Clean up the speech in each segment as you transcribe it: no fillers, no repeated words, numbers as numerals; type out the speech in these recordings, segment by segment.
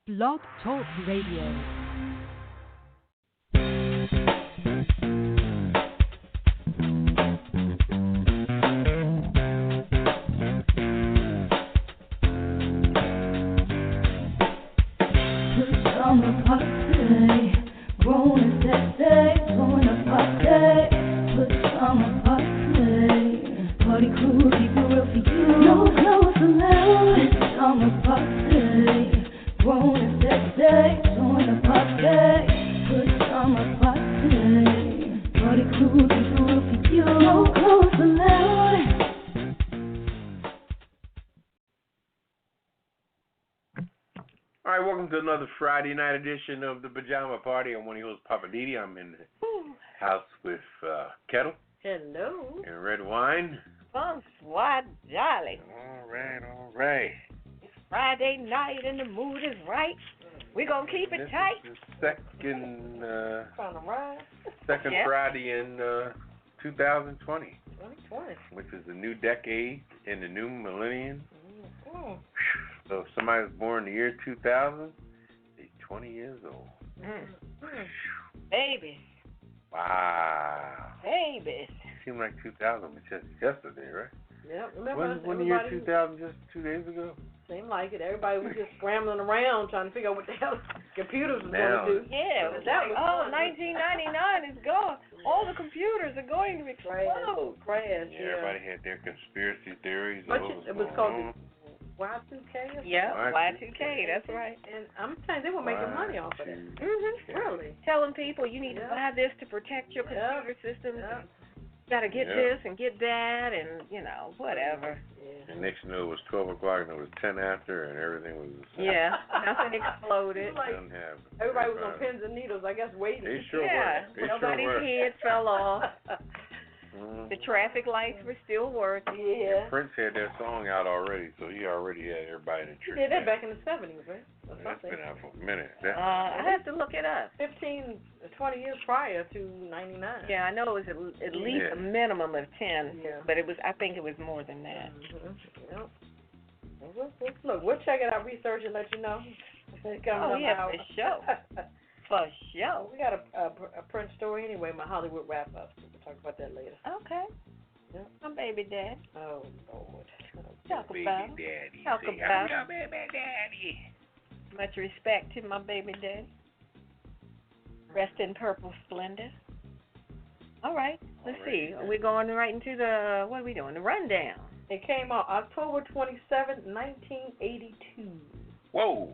Blog Talk Radio. Friday night edition of the Pajama Party. I'm one of your hosts, Poppa DD. I'm in the house with Ketel. Hello. And Redwine. Bonsoir, jolly. All right. It's Friday night and the mood is right. We're going to keep it tight. This is the second Friday in 2020. 2020. Which is the new decade in the new millennium. Mm-hmm. So if somebody was born in the year 2000, 20 years old. Babies. Wow. Babies. Seemed like 2000 was just yesterday, right? Yep. Remember when the year 2000 just 2 days ago? Seemed like it. Everybody was just scrambling around trying to figure out what the hell computers was going to do. Yeah, it was that was 1999 is gone. All the computers are going to explode. Crash. Yeah, everybody had their conspiracy theories. It was called Y2K? Yeah, Y2K, that's right. And I'm telling you, they were making money off of it. Mm-hmm. Really? Telling people you need to buy this to protect your computer systems. You got to get this and get that and, whatever. Yeah. And next you know, it was 12 o'clock and it was 10 after and everything was... nothing exploded. Everybody was on pins and needles, I guess, waiting. They sure were. Nobody's head fell off. The traffic lights were still working. Yeah. Prince had that song out already, so he already had everybody in the church. He did that back in the 70s, right? That's been out for a minute. I have to look it up. 15, 20 years prior to 99. Yeah, I know it was at least a minimum of 10, but I think it was more than that. Mm-hmm. Yep. Look, we'll check it out, research and let you know. For sure. For sure. We got a Prince story anyway, my Hollywood wrap-up. We'll talk about that later. Okay. Yeah. My baby dad. Oh, Lord. Talk about your baby daddy. Much respect to my baby daddy. Rest in purple splendor. All right. Let's see. Are we going right into what are we doing? The rundown. It came out October 27th, 1982. Whoa.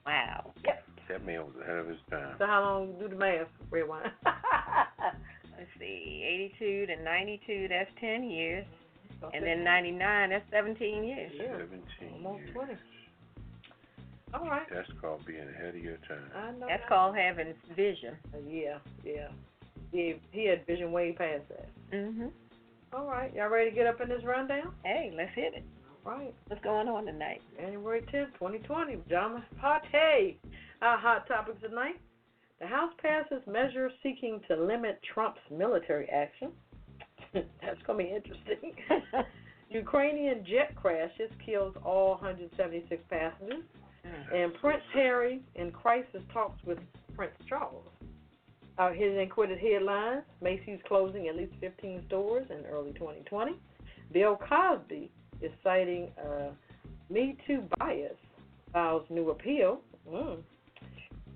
Wow. Yep. That man was ahead of his time. So how long do the math, Redwine? Let's see, 82 to 92, that's 10 years. Okay. And then 99, that's 17 years. Yeah. 17 Almost years. 20. All right. That's called being ahead of your time. I know. That's called having vision. Yeah. He had vision way past that. Mm-hmm. All right. Y'all ready to get up in this rundown? Hey, let's hit it. All right. What's going on tonight? January 10th, 2020, Pajama Party. Our hot topics tonight. The House passes measures seeking to limit Trump's military action. That's going to be interesting. Ukrainian jet crashes, kills all 176 passengers. And Prince Harry in crisis talks with Prince Charles. His inquisitive headlines, Macy's closing at least 15 stores in early 2020. Bill Cosby is citing Me Too bias, files new appeal.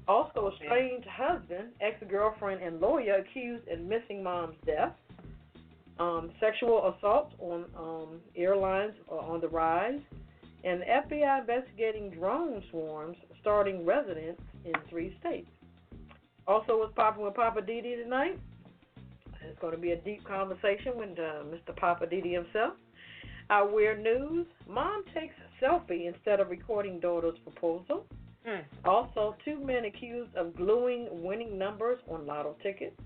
Also, a strange husband, ex-girlfriend, and lawyer accused in missing mom's death. Sexual assault on airlines are on the rise. And the FBI investigating drone swarms starting residents in 3 states. Also, what's popping with Poppa DD tonight? It's going to be a deep conversation with Mr. Poppa DD himself. Our weird news, mom takes a selfie instead of recording daughter's proposal. Also, 2 men accused of gluing winning numbers on lotto tickets.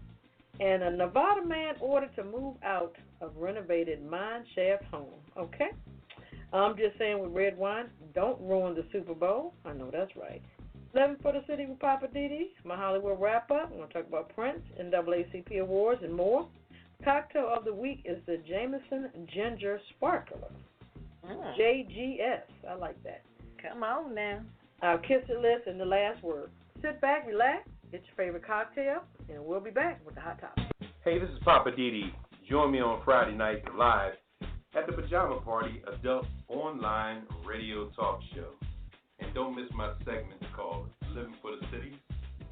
And a Nevada man ordered to move out of renovated mine shaft home. Okay? I'm just saying with Redwine, don't ruin the Super Bowl. I know that's right. 11 for the city with Poppa DD. My Hollywood wrap-up. We're going to talk about Prince, NAACP awards, and more. Cocktail of the week is the Jameson Ginger Sparkler. JGS. I like that. Come on now. Our kiss it list and the last word. Sit back, relax, get your favorite cocktail, and we'll be back with the hot topic. Hey, this is Poppa DD. Join me on Friday night live at the Pajama Party Adult Online Radio Talk Show. And don't miss my segment called Living for the City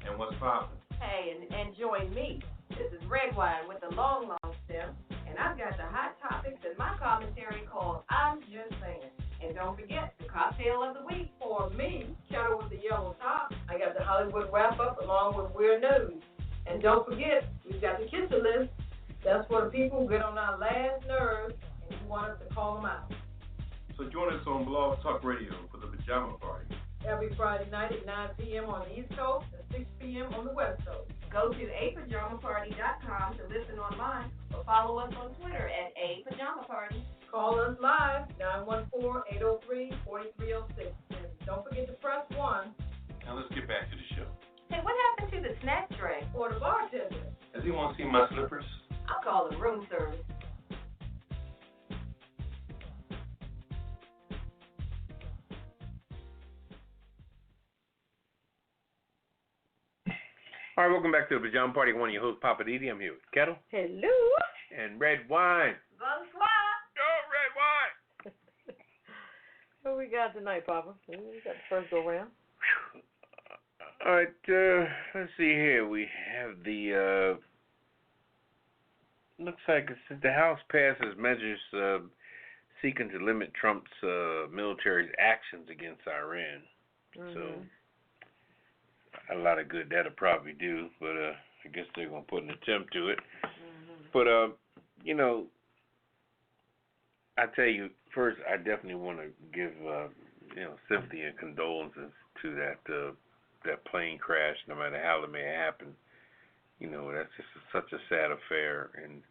and What's Poppin'. Hey, and join me. This is Redwine with the long stem, and I've got the hot topics in my commentary called I'm Just Saying. And don't forget the cocktail of the week for me, Ketel with the yellow top. I got the Hollywood wrap up along with Weird News. And don't forget, we've got the kisser list. That's for the people who get on our last nerves and you want us to call them out. So join us on Blog Talk Radio for the Pajama Party. Every Friday night at 9 p.m. on the East Coast and 6 p.m. on the West Coast. Go to apajamaparty.com to listen online or follow us on Twitter at apajamaparty. Call us live, 914-803-4306. And don't forget to press 1. Now let's get back to the show. Hey, what happened to the snack tray or the bartender? Does he want to see my slippers? I'll call it room service. All right, welcome back to the Pajama Party. One of your hosts, Poppa DD. I'm here with Ketel. Hello. And Redwine. Bonsoir. Go, Redwine. What we got tonight, Papa? We got the first go round. All right, let's see here. We have the, looks like the House passes measures seeking to limit Trump's military's actions against Iran. So, a lot of good that'll probably do, but I guess they're going to put an attempt to it. But, you know, I tell you, first, I definitely want to give, sympathy and condolences to that plane crash, no matter how it may happen. You know, that's just such a sad affair. And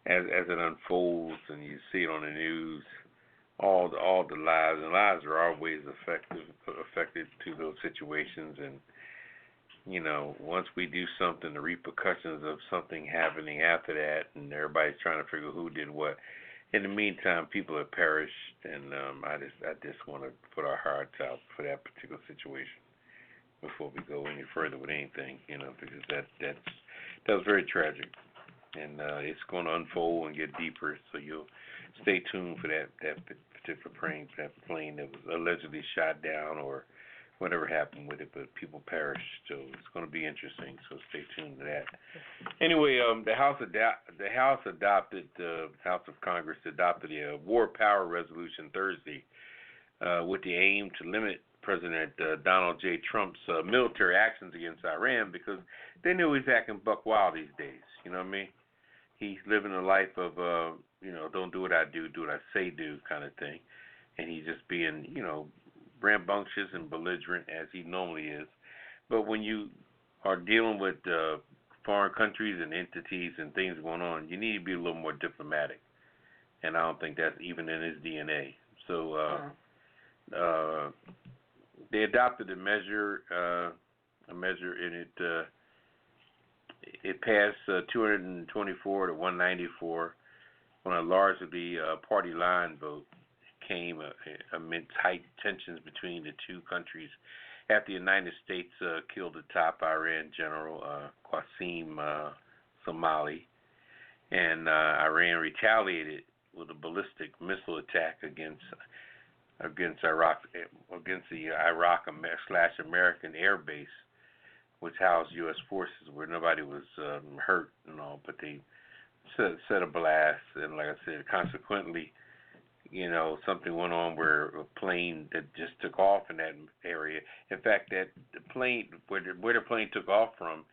as it unfolds and you see it on the news, all the lives, and lives are always affected to those situations. And, you know, once we do something, the repercussions of something happening after that, and everybody's trying to figure who did what. In the meantime, people have perished, and I just want to put our hearts out for that particular situation before we go any further with anything, you know, because that was very tragic, and it's going to unfold and get deeper. So you'll stay tuned for that particular plane that was allegedly shot down or whatever happened with it, but people perished, so it's going to be interesting. So stay tuned to that. Anyway, the House of Congress adopted a war power resolution Thursday with the aim to limit President Donald J. Trump's military actions against Iran, because they knew he's acting buck wild these days. You know what I mean? He's living a life of don't do what I do what I say do kind of thing, and he's just being rambunctious and belligerent as he normally is. But when you are dealing with foreign countries and entities and things going on, you need to be a little more diplomatic. And I don't think that's even in his DNA. So they adopted a measure, and it passed 224 to 194 on a largely party line vote. Came amid tight tensions between the two countries after the United States killed the top Iran general Qasem Soleimani, and Iran retaliated with a ballistic missile attack against Iraq, against the Iraq/American air base, which housed U.S. forces, where nobody was hurt and all, but they set a blast, and like I said, consequently, something went on where a plane that just took off in that area. In fact, that the plane, where the plane took off from,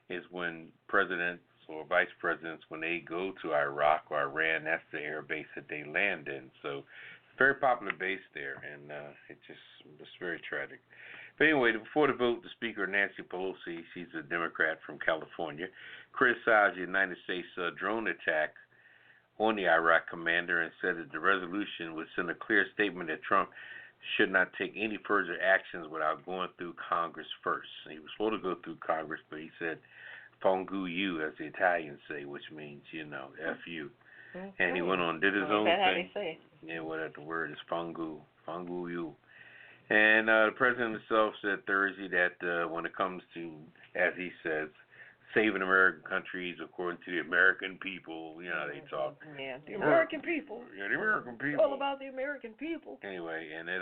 is when presidents or vice presidents, when they go to Iraq or Iran, that's the air base that they land in. So, very popular base there, and it was very tragic. But anyway, before the vote, the Speaker, Nancy Pelosi, she's a Democrat from California, criticized the United States drone attack on the Iraq commander and said that the resolution would send a clear statement that Trump should not take any further actions without going through Congress first. He was supposed to go through Congress, but he said, "Fongu you," as the Italians say, which means, F you. Okay. And he went on, did his own thing. How they say? Yeah, whatever the word is, fongu you. And the president himself said Thursday that when it comes to, as he says, saving American countries according to the American people, you know, they talk. Yeah, the American people. Yeah, the American people. It's all about the American people. Anyway, and it,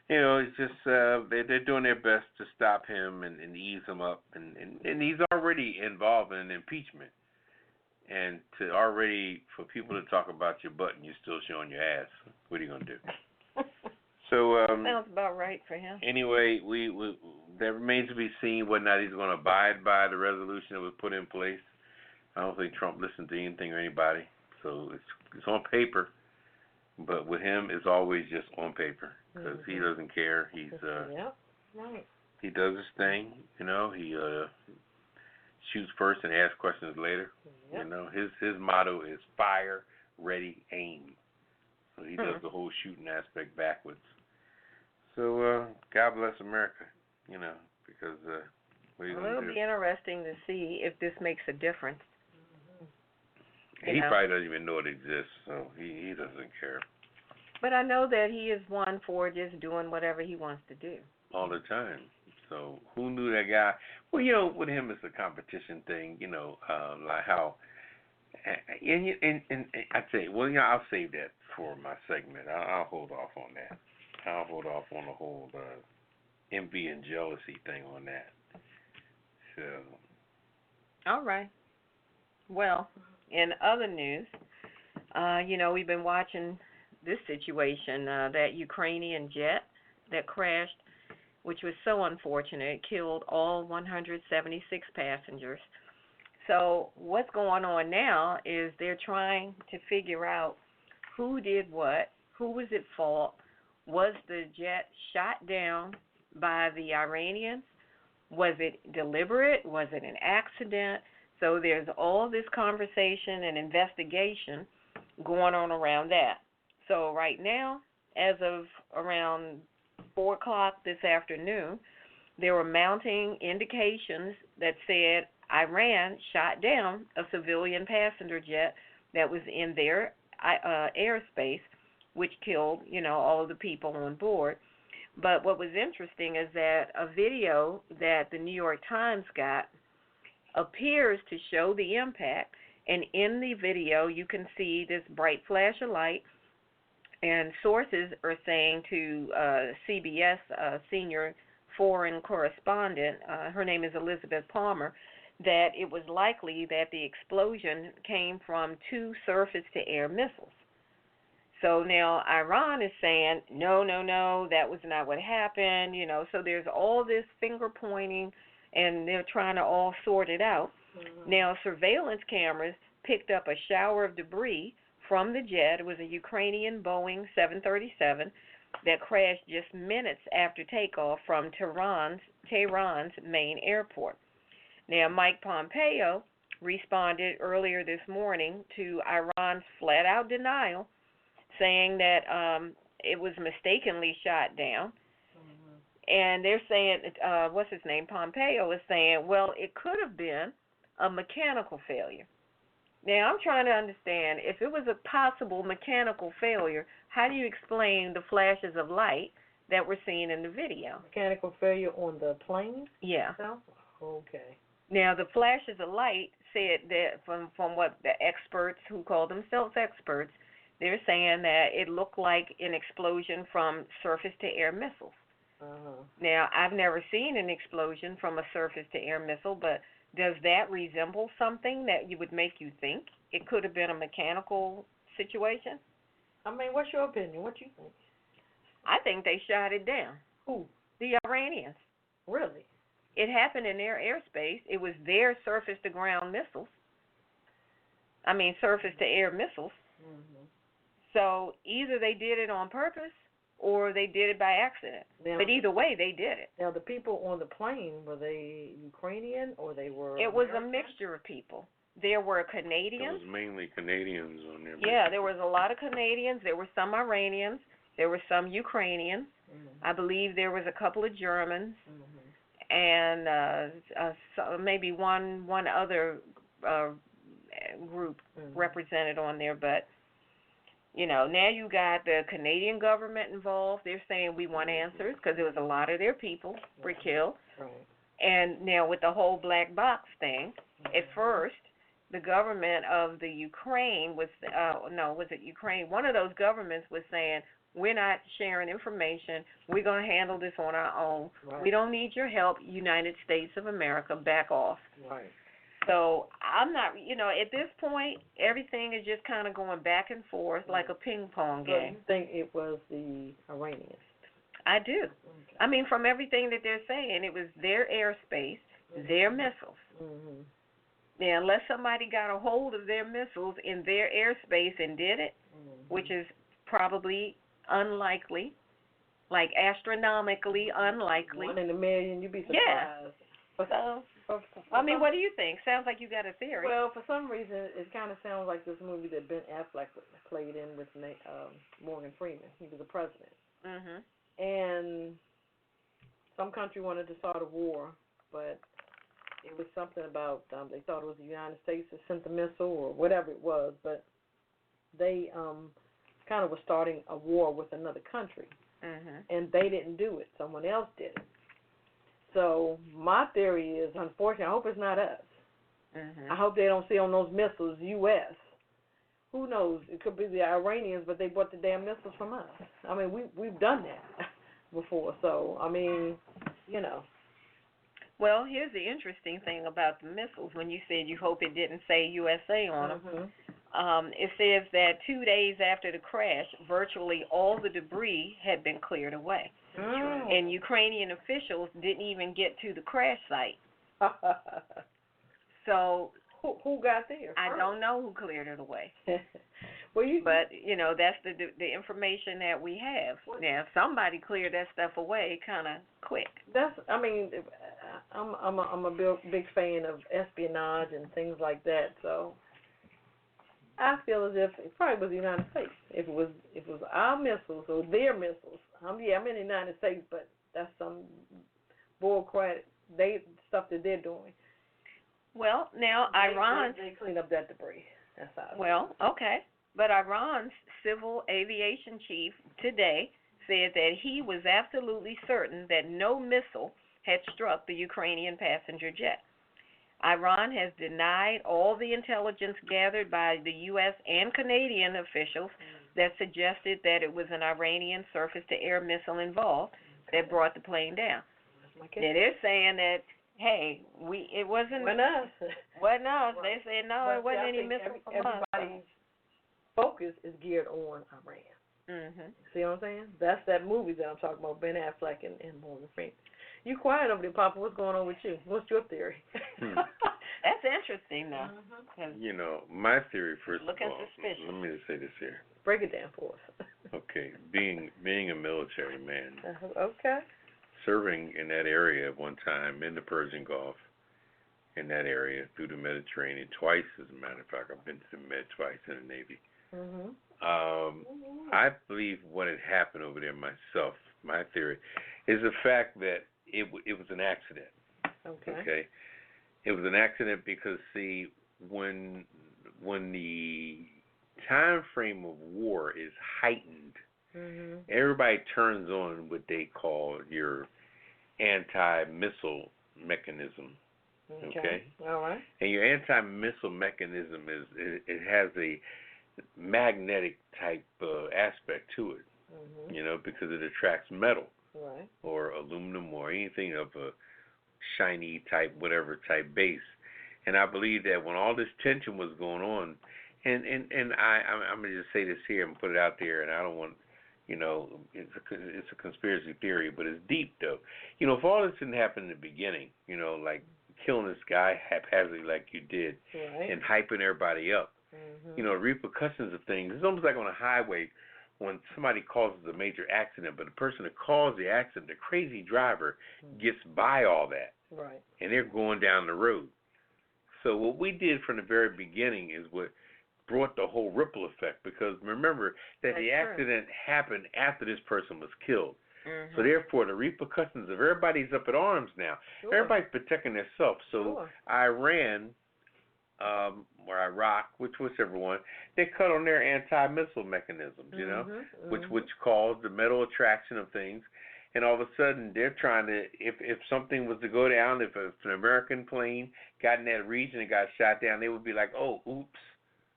you know, it's just they're doing their best to stop him and ease him up, and he's already involved in impeachment. And to already for people to talk about your butt and you're still showing your ass, what are you gonna do? So sounds about right for him. Anyway, we that remains to be seen whether or not he's going to abide by the resolution that was put in place. I don't think Trump listened to anything or anybody, so it's on paper. But with him, it's always just on paper because he doesn't care. He's right. He does his thing, you know. He shoots first and asks questions later. Yep. You know, his motto is fire, ready, aim. So he does the whole shooting aspect backwards. So God bless America, you know, because what are you going to do? It'll be interesting to see if this makes a difference. He probably doesn't even know it exists, so he doesn't care. But I know that he is one for just doing whatever he wants to do. All the time. So who knew that guy? Well, you know, with him it's a competition thing, you know, like how, and I tell you, well, you know, I'll save that for my segment. I'll hold off on that. I'll hold off on the whole envy and jealousy thing on that. So. All right. Well, in other news, you know, we've been watching this situation, that Ukrainian jet that crashed, which was so unfortunate. It killed all 176 passengers. So what's going on now is they're trying to figure out who did what, who was at fault. Was the jet shot down by the Iranians? Was it deliberate? Was it an accident? So there's all this conversation and investigation going on around that. So right now, as of around 4 o'clock this afternoon, there were mounting indications that said Iran shot down a civilian passenger jet that was in their airspace, which killed, you know, all of the people on board. But what was interesting is that a video that the New York Times got appears to show the impact, and in the video you can see this bright flash of light, and sources are saying to CBS senior foreign correspondent, her name is Elizabeth Palmer, that it was likely that the explosion came from 2 surface-to-air missiles. So now Iran is saying, no, that was not what happened, you know. So there's all this finger pointing, and they're trying to all sort it out. Now surveillance cameras picked up a shower of debris from the jet. It was a Ukrainian Boeing 737 that crashed just minutes after takeoff from Tehran's main airport. Now Mike Pompeo responded earlier this morning to Iran's flat-out denial, saying that it was mistakenly shot down. And they're saying, what's his name, Pompeo is saying, well, it could have been a mechanical failure. Now, I'm trying to understand, if it was a possible mechanical failure, how do you explain the flashes of light that we're seeing in the video? Mechanical failure on the plane? Yeah. Okay. Now, the flashes of light said that from what the experts who call themselves experts, they're saying that it looked like an explosion from surface-to-air missiles. Now, I've never seen an explosion from a surface-to-air missile, but does that resemble something that you would make you think it could have been a mechanical situation? I mean, what's your opinion? What do you think? I think they shot it down. Who? The Iranians. Really? It happened in their airspace. It was their surface-to-ground missiles. I mean, surface-to-air missiles. So either they did it on purpose or they did it by accident. Now, but either way, they did it. Now, the people on the plane, were they Ukrainian or they were It was a mixture of people. There were Canadians. It was mainly Canadians on there. Yeah, there was a lot of Canadians. There were some Iranians. There were some Ukrainians. I believe there was a couple of Germans. And maybe one other group represented on there. But Now you got the Canadian government involved. They're saying we want answers because there was a lot of their people were killed. Right. And now with the whole black box thing, at first the government of the Ukraine was was it Ukraine? One of those governments was saying, we're not sharing information. We're going to handle this on our own. Right. We don't need your help, United States of America. Back off. Right. So I'm not, at this point, everything is just kind of going back and forth like a ping pong So game. you think it was the Iranians? I do. Okay. I mean, from everything that they're saying, it was their airspace, their missiles. Mm-hmm. Now, unless somebody got a hold of their missiles in their airspace and did it, which is probably unlikely, like astronomically unlikely. 1 in a million, you'd be surprised. Yeah. So, I mean, what do you think? Sounds like you got a theory. Well, for some reason, it kind of sounds like this movie that Ben Affleck played in with Morgan Freeman. He was the president. Mhm. And some country wanted to start a war, but it was something about they thought it was the United States that sent the missile or whatever it was, but they kind of was starting a war with another country. Mhm. And they didn't do it. Someone else did it. So my theory is, unfortunately, I hope it's not us. Mhm. I hope they don't see on those missiles U.S. Who knows? It could be the Iranians, but they bought the damn missiles from us. I mean, we've done that before. So, I mean, Well, here's the interesting thing about the missiles. When you said you hope it didn't say USA on them, it says that 2 days after the crash, virtually all the debris had been cleared away. And Ukrainian officials didn't even get to the crash site. So who got there? I don't know who cleared it away. But that's the information that we have. Now, if somebody cleared that stuff away kind of quick. I'm a big fan of espionage and things like that. So I feel as if it probably was the United States. If it was our missiles or their missiles. I'm in the United States, but that's some bullcrap stuff that they're doing. Well, now Iran. They clean up that debris. That's how. Well, okay. But Iran's civil aviation chief today said that he was absolutely certain that no missile had struck the Ukrainian passenger jet. Iran has denied all the intelligence gathered by the U.S. and Canadian officials that suggested that it was an Iranian surface-to-air missile involved that brought the plane down. Now, they're saying that, hey, it wasn't us. Wasn't us. They said, no, it wasn't any missile from us. Everybody's focus is geared on Iran. Mm-hmm. See what I'm saying? That's that movie that I'm talking about, Ben Affleck and Morgan Freeman. You quiet over there, Papa. What's going on with you? What's your theory? That's interesting, though. My theory, first looking of all, suspicious. let me just say this here. Break it down for us. Okay, being a military man, okay, serving in that area at one time in the Persian Gulf, in that area through the Mediterranean twice, as a matter of fact, I've been to the Med twice in the Navy. I believe what had happened over there myself, my theory, is the fact that it was an accident. Okay. It was an accident because, see, when the time frame of war is heightened, everybody turns on what they call your anti-missile mechanism. Okay. All right. And your anti-missile mechanism it has a magnetic type aspect to it, because it attracts metal, right, or aluminum or anything of a shiny type, whatever type base. And I believe that when all this tension was going on, and I'm gonna just say this here and put it out there, and I don't want, it's a conspiracy theory, but it's deep though. If all this didn't happen in the beginning, like killing this guy haphazardly like you did, right, and hyping everybody up. The repercussions of things. It's almost like on a highway when somebody causes a major accident, but the person that caused the accident, the crazy driver, gets by all that. Right. And they're going down the road. So what we did from the very beginning is what brought the whole ripple effect, because remember that the accident happened after this person was killed. So therefore the repercussions of everybody's up at arms now. Everybody's protecting themselves. So Iran or Iraq, whichever one, they cut on their anti-missile mechanisms, you know, which caused the metal attraction of things. And all of a sudden, they're trying to, if something was to go down, if an American plane got in that region and got shot down, they would be like, oh, oops.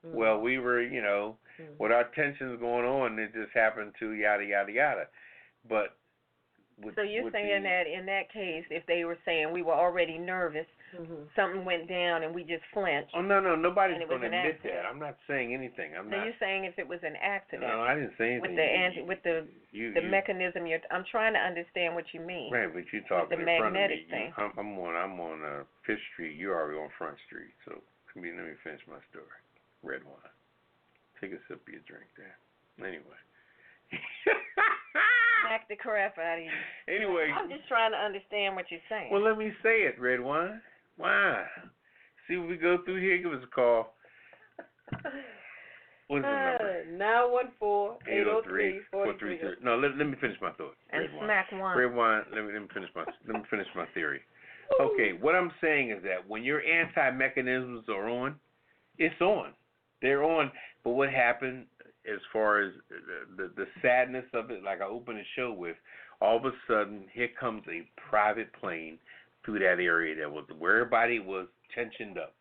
Well, we were, you know, with our tensions going on, it just happened to yada, yada, yada. But so you're saying that in that case, if they were saying we were already nervous, something went down and we just flinched. Oh, no, nobody's going to admit that. I'm not saying anything. You're saying if it was an accident. No, I didn't say anything. With the mechanism, I'm trying to understand what you mean. Right, but you're talking with the in front of me. Thing. I'm on Fifth Street. You're already on Front Street. So let me finish my story. Redwine. Take a sip of your drink there. Anyway. Smack the crap out of you. Anyway. I'm just trying to understand what you're saying. Well, let me say it, Redwine. Why? See what we go through here? Give us a call. What is the number? 914-803-4330. No, let me finish my thought. And Redwine. Smack one. Redwine, let me finish my theory. Okay, what I'm saying is that when your anti-mechanisms are on, it's on. They're on. But what happened as far as the sadness of it, like I opened the show with, all of a sudden, here comes a private plane through that area where everybody was tensioned up.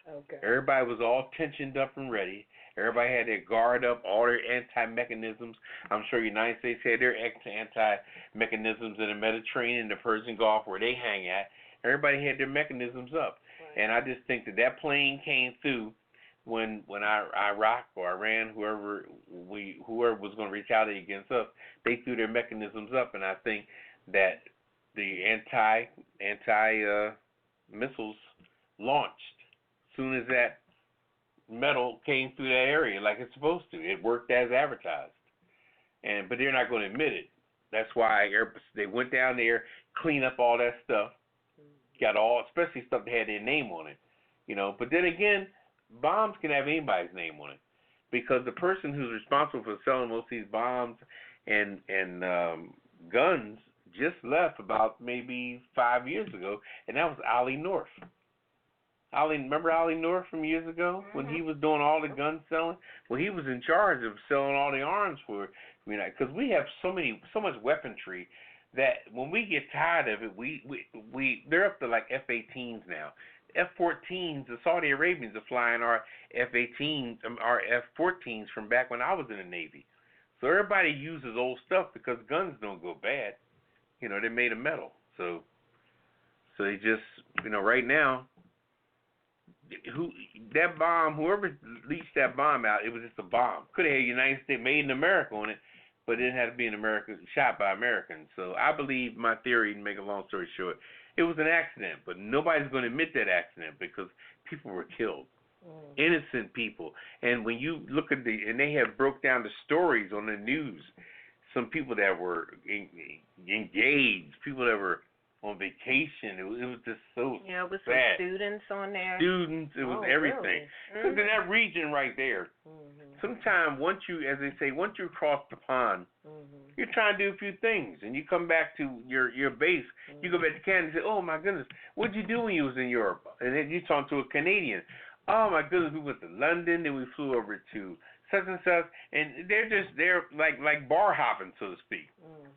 Okay. Everybody was all tensioned up and ready. Everybody had their guard up, all their anti-mechanisms. I'm sure the United States had their anti-mechanisms in the Mediterranean, the Persian Gulf, where they hang at. Everybody had their mechanisms up. Right. And I just think that plane came through when Iraq or Iran, whoever was going to retaliate against us, they threw their mechanisms up, and I think that the anti missiles launched as soon as that metal came through that area like it's supposed to. It worked as advertised, but they're not going to admit it. That's why they went down there, clean up all that stuff, got especially stuff that had their name on it, you know. But then again, bombs can have anybody's name on it, because the person who's responsible for selling most of these bombs and guns just left about maybe 5 years ago, and that was Ollie North. Remember Ollie North from years ago when he was doing all the gun selling? Well, he was in charge of selling all the arms for, because we have so much weaponry that when we get tired of it, they're up to like F-18s now. F-14s, the Saudi Arabians are flying our F-18s, our F-14s from back when I was in the Navy. So everybody uses old stuff because guns don't go bad. You know, they're made of metal. So they just, right now, whoever leaked that bomb out, it was just a bomb. Could have had United States made in America on it, but it didn't have to be an American, shot by Americans. So I believe my theory, to make a long story short, it was an accident, but nobody's going to admit that accident because people were killed. Innocent people. And when you look at and they have broke down the stories on the news, some people that were engaged, people that were on vacation. It was just so sad. Yeah, with some students on there. Students, it was everything. Because in that region right there, sometimes once you cross the pond, you're trying to do a few things, and you come back to your base. You go back to Canada and say, "Oh my goodness, what'd you do when you was in Europe?" And then you talk to a Canadian. "Oh my goodness, we went to London, then we flew over to such and such," and they're like bar hopping, so to speak.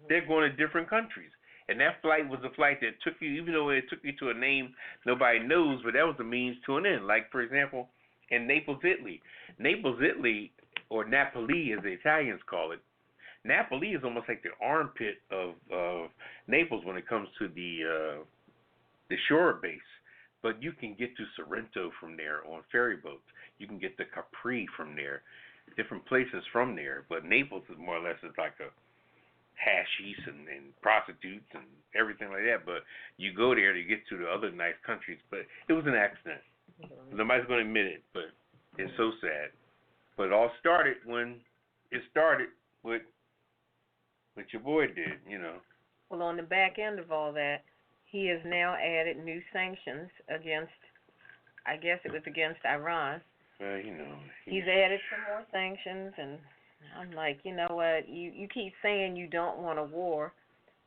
They're going to different countries. And that flight was a flight that took you, even though it took you to a name nobody knows, but that was a means to an end. Like, for example, in Naples, Italy. Naples, Italy, or Napoli as the Italians call it. Napoli is almost like the armpit of Naples when it comes to the shore base. But you can get to Sorrento from there on ferry boats. You can get to Capri from there, different places from there. But Naples is more or less like a hashish and prostitutes and everything like that, but you go there to get to the other nice countries. But it was an accident. Nobody's going to admit it, but it's so sad. But it all started when it started with your boy did, Well, on the back end of all that, he has now added new sanctions against, I guess it was against Iran. Well, He's added some more sanctions, and I'm like, you know what? You keep saying you don't want a war,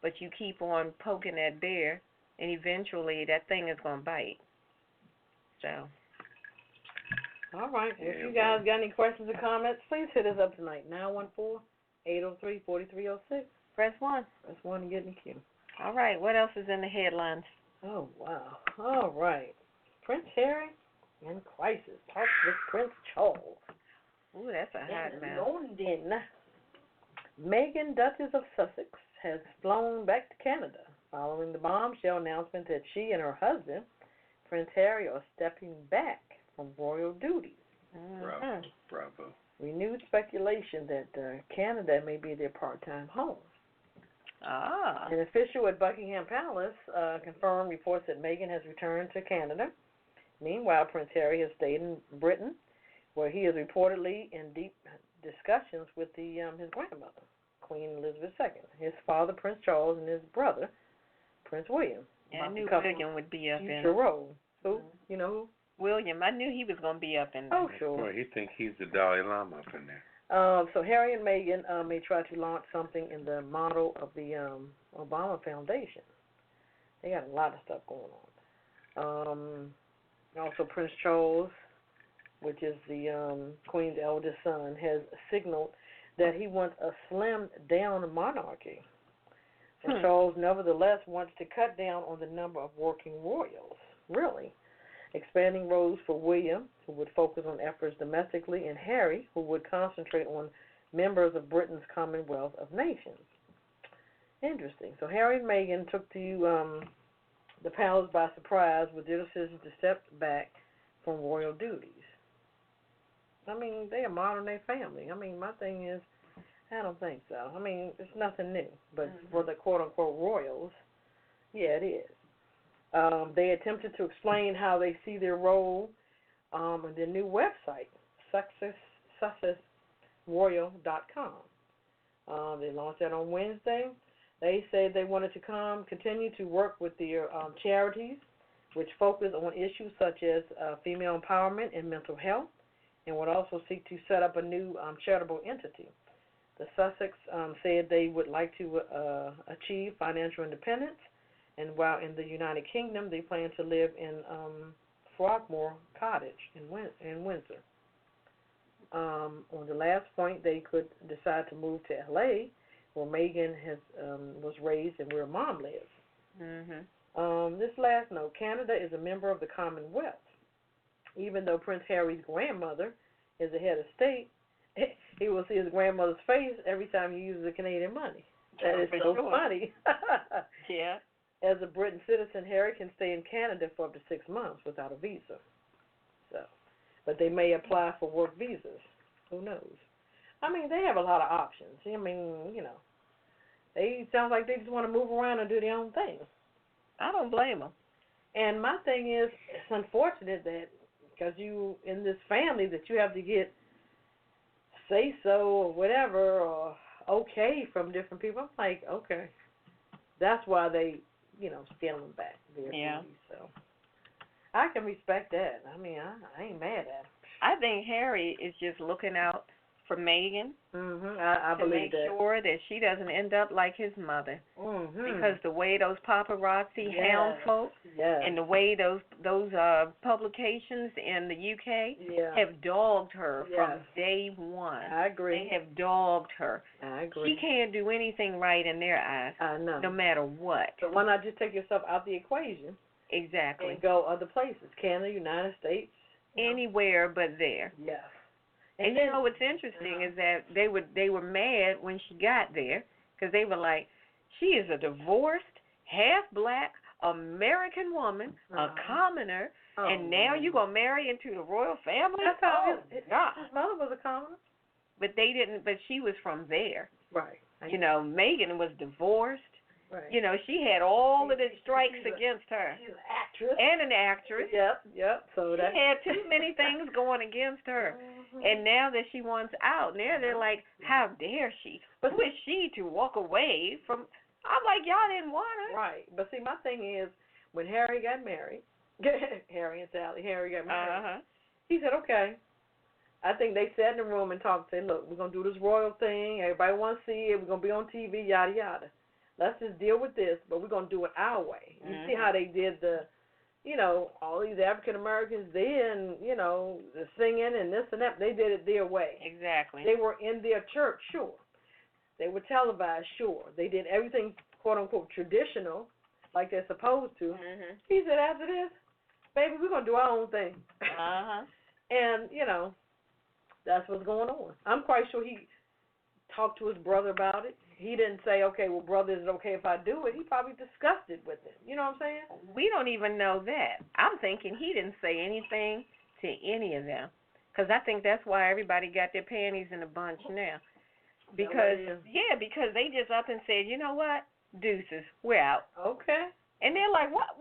but you keep on poking that bear, and eventually that thing is going to bite. So All right. Yeah, If you guys got any questions or comments, please hit us up tonight. 914-803-4306. Press 1. Press 1 to get in the queue. All right. What else is in the headlines? Oh, wow. All right. Prince Harry in crisis. Talks with Prince Charles. Ooh, that's a hot In mess. London. Meghan, Duchess of Sussex, has flown back to Canada following the bombshell announcement that she and her husband, Prince Harry, are stepping back from royal duties. Bravo. Bravo. Renewed speculation that Canada may be their part-time home. Ah. An official at Buckingham Palace confirmed reports that Meghan has returned to Canada. Meanwhile, Prince Harry has stayed in Britain, where he is reportedly in deep discussions with his grandmother, Queen Elizabeth II, his father, Prince Charles, and his brother, Prince William. Yeah, I knew William would be up in future role. Who? You know who? William. I knew he was going to be up in Oh, sure. Boy, he think he's the Dalai Lama up in there. So Harry and Meghan may try to launch something in the model of the Obama Foundation. They got a lot of stuff going on. Also, Prince Charles, which is the Queen's eldest son, has signaled that he wants a slimmed-down monarchy. And Charles, nevertheless, wants to cut down on the number of working royals. Really. Expanding roles for William, who would focus on efforts domestically, and Harry, who would concentrate on members of Britain's Commonwealth of Nations. Interesting. So Harry and Meghan took to the palace by surprise with their decision to step back from royal duties. I mean, they are modern-day family. I mean, my thing is, I don't think so. I mean, it's nothing new. But for the quote-unquote royals, yeah, it is. They attempted to explain how they see their role on their new website, successroyal.com. They launched that on Wednesday. They said they wanted to continue to work with their charities, which focus on issues such as female empowerment and mental health, and would also seek to set up a new charitable entity. The Sussex said they would like to achieve financial independence, and while in the United Kingdom, they plan to live in Frogmore Cottage in Windsor. On the last point, they could decide to move to L.A., where Meghan was raised and where Mom lives. This last note, Canada is a member of the Commonwealth. Even though Prince Harry's grandmother is the head of state, he will see his grandmother's face every time he uses the Canadian money. That is so funny. Yeah. As a British citizen, Harry can stay in Canada for up to 6 months without a visa. But they may apply for work visas. Who knows? I mean, they have a lot of options. I mean, you know, they sound like they just want to move around and do their own thing. I don't blame them. And my thing is, it's unfortunate that because you in this family that you have to get say so or whatever or okay from different people. I'm like, okay, that's why they, scaling back their duties. So I can respect that. I mean, I ain't mad at him. I think Harry is just looking out for Meghan I to believe make that. sure that she doesn't end up like his mother. Because the way those paparazzi hound folk and the way those publications in the UK have dogged her from day one. I agree. They have dogged her. I agree. She can't do anything right in their eyes. I know. No matter what. So why not just take yourself out the equation? Exactly. And go other places. Canada, United States. Anywhere but there. Yes. And you know what's interesting is that they were mad when she got there because they were like, she is a divorced, half-black American woman, a commoner, and now you're going to marry into the royal family? That's how his God. mother was a commoner. But they didn't, but she was from there. Right. Megan was divorced. Right. She had all of the strikes against her. She's an actress. And an actress. Yep. So she had too many things going against her. And now that she wants out, now they're like, how dare she? But who is she to walk away from? I'm like, y'all didn't want her. Right. But see, my thing is, when Harry got married, Harry got married, he said, okay. I think they sat in the room and talked and said, look, we're going to do this royal thing. Everybody wants to see it. We're going to be on TV, yada, yada. Let's just deal with this, but we're going to do it our way. You see how they did the all these African Americans then, the singing and this and that, they did it their way. Exactly. They were in their church, sure. They were televised, sure. They did everything, quote unquote, traditional, like they're supposed to. Mhm. He said, after this, baby, we're going to do our own thing. Uh-huh. And, that's what's going on. I'm quite sure he talked to his brother about it. He didn't say, okay, well, brother, is it okay if I do it? He probably discussed it with him. You know what I'm saying? We don't even know that. I'm thinking he didn't say anything to any of them, because I think that's why everybody got their panties in a bunch now. Because they just up and said, you know what, deuces, we're out. Okay. And they're like, what?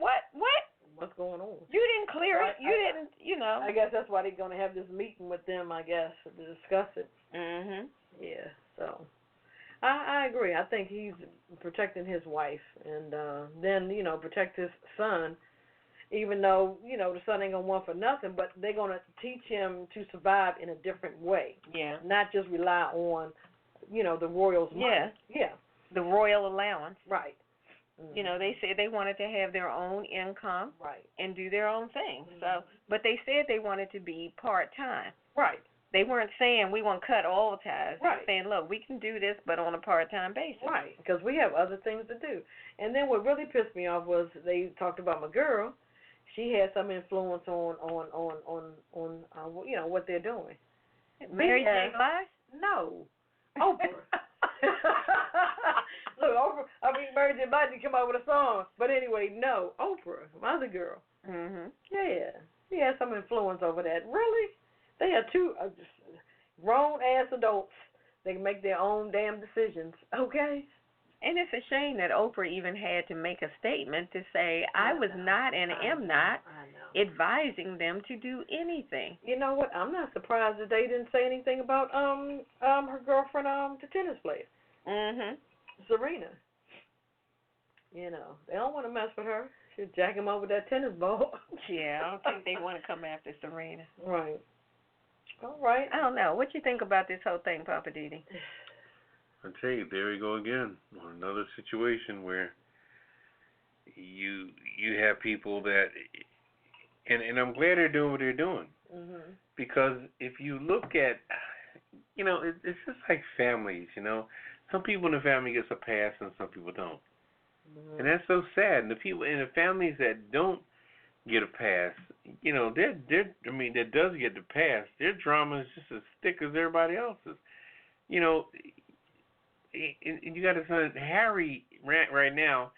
What's going on? You didn't clear it. You didn't, I guess that's why they're going to have this meeting with them, I guess, to discuss it. Mhm. Yeah, so I agree. I think he's protecting his wife and then, protect his son, even though, the son ain't going to want for nothing, but they're going to teach him to survive in a different way. Yeah. Not just rely on, the royals' money. Yeah. Yeah. The royal allowance. Right. Mm-hmm. They said they wanted to have their own income. Right. And do their own thing. Mm-hmm. So, but they said they wanted to be part-time. Right. They weren't saying we want to cut all ties. Right. They're saying, look, we can do this, but on a part-time basis. Right, because we have other things to do. And then what really pissed me off was they talked about my girl. She had some influence on what they're doing. Mary J. Blige? No, Oprah. Look, Oprah. Mary J. Blige come out with a song, but anyway, no, Oprah, my other girl. Mhm. Yeah, she had some influence over that. Really? They are two grown-ass adults. They can make their own damn decisions, okay? And it's a shame that Oprah even had to make a statement to say, I was not and am not advising them to do anything. You know what? I'm not surprised that they didn't say anything about her girlfriend, the tennis player. Mhm. Serena. They don't want to mess with her. She'll jack him up with that tennis ball. Yeah, I don't think they want to come after Serena. Right. All right. I don't know. What you think about this whole thing, Poppa DD? I tell you, there we go again on another situation where you have people that, and I'm glad they're doing what they're doing, because if you look at, it's just like families, some people in the family gets a pass and some people don't, and that's so sad. And the people in the families that don't get a pass, that does get the pass, their drama is just as thick as everybody else's, And you got to say, Harry right now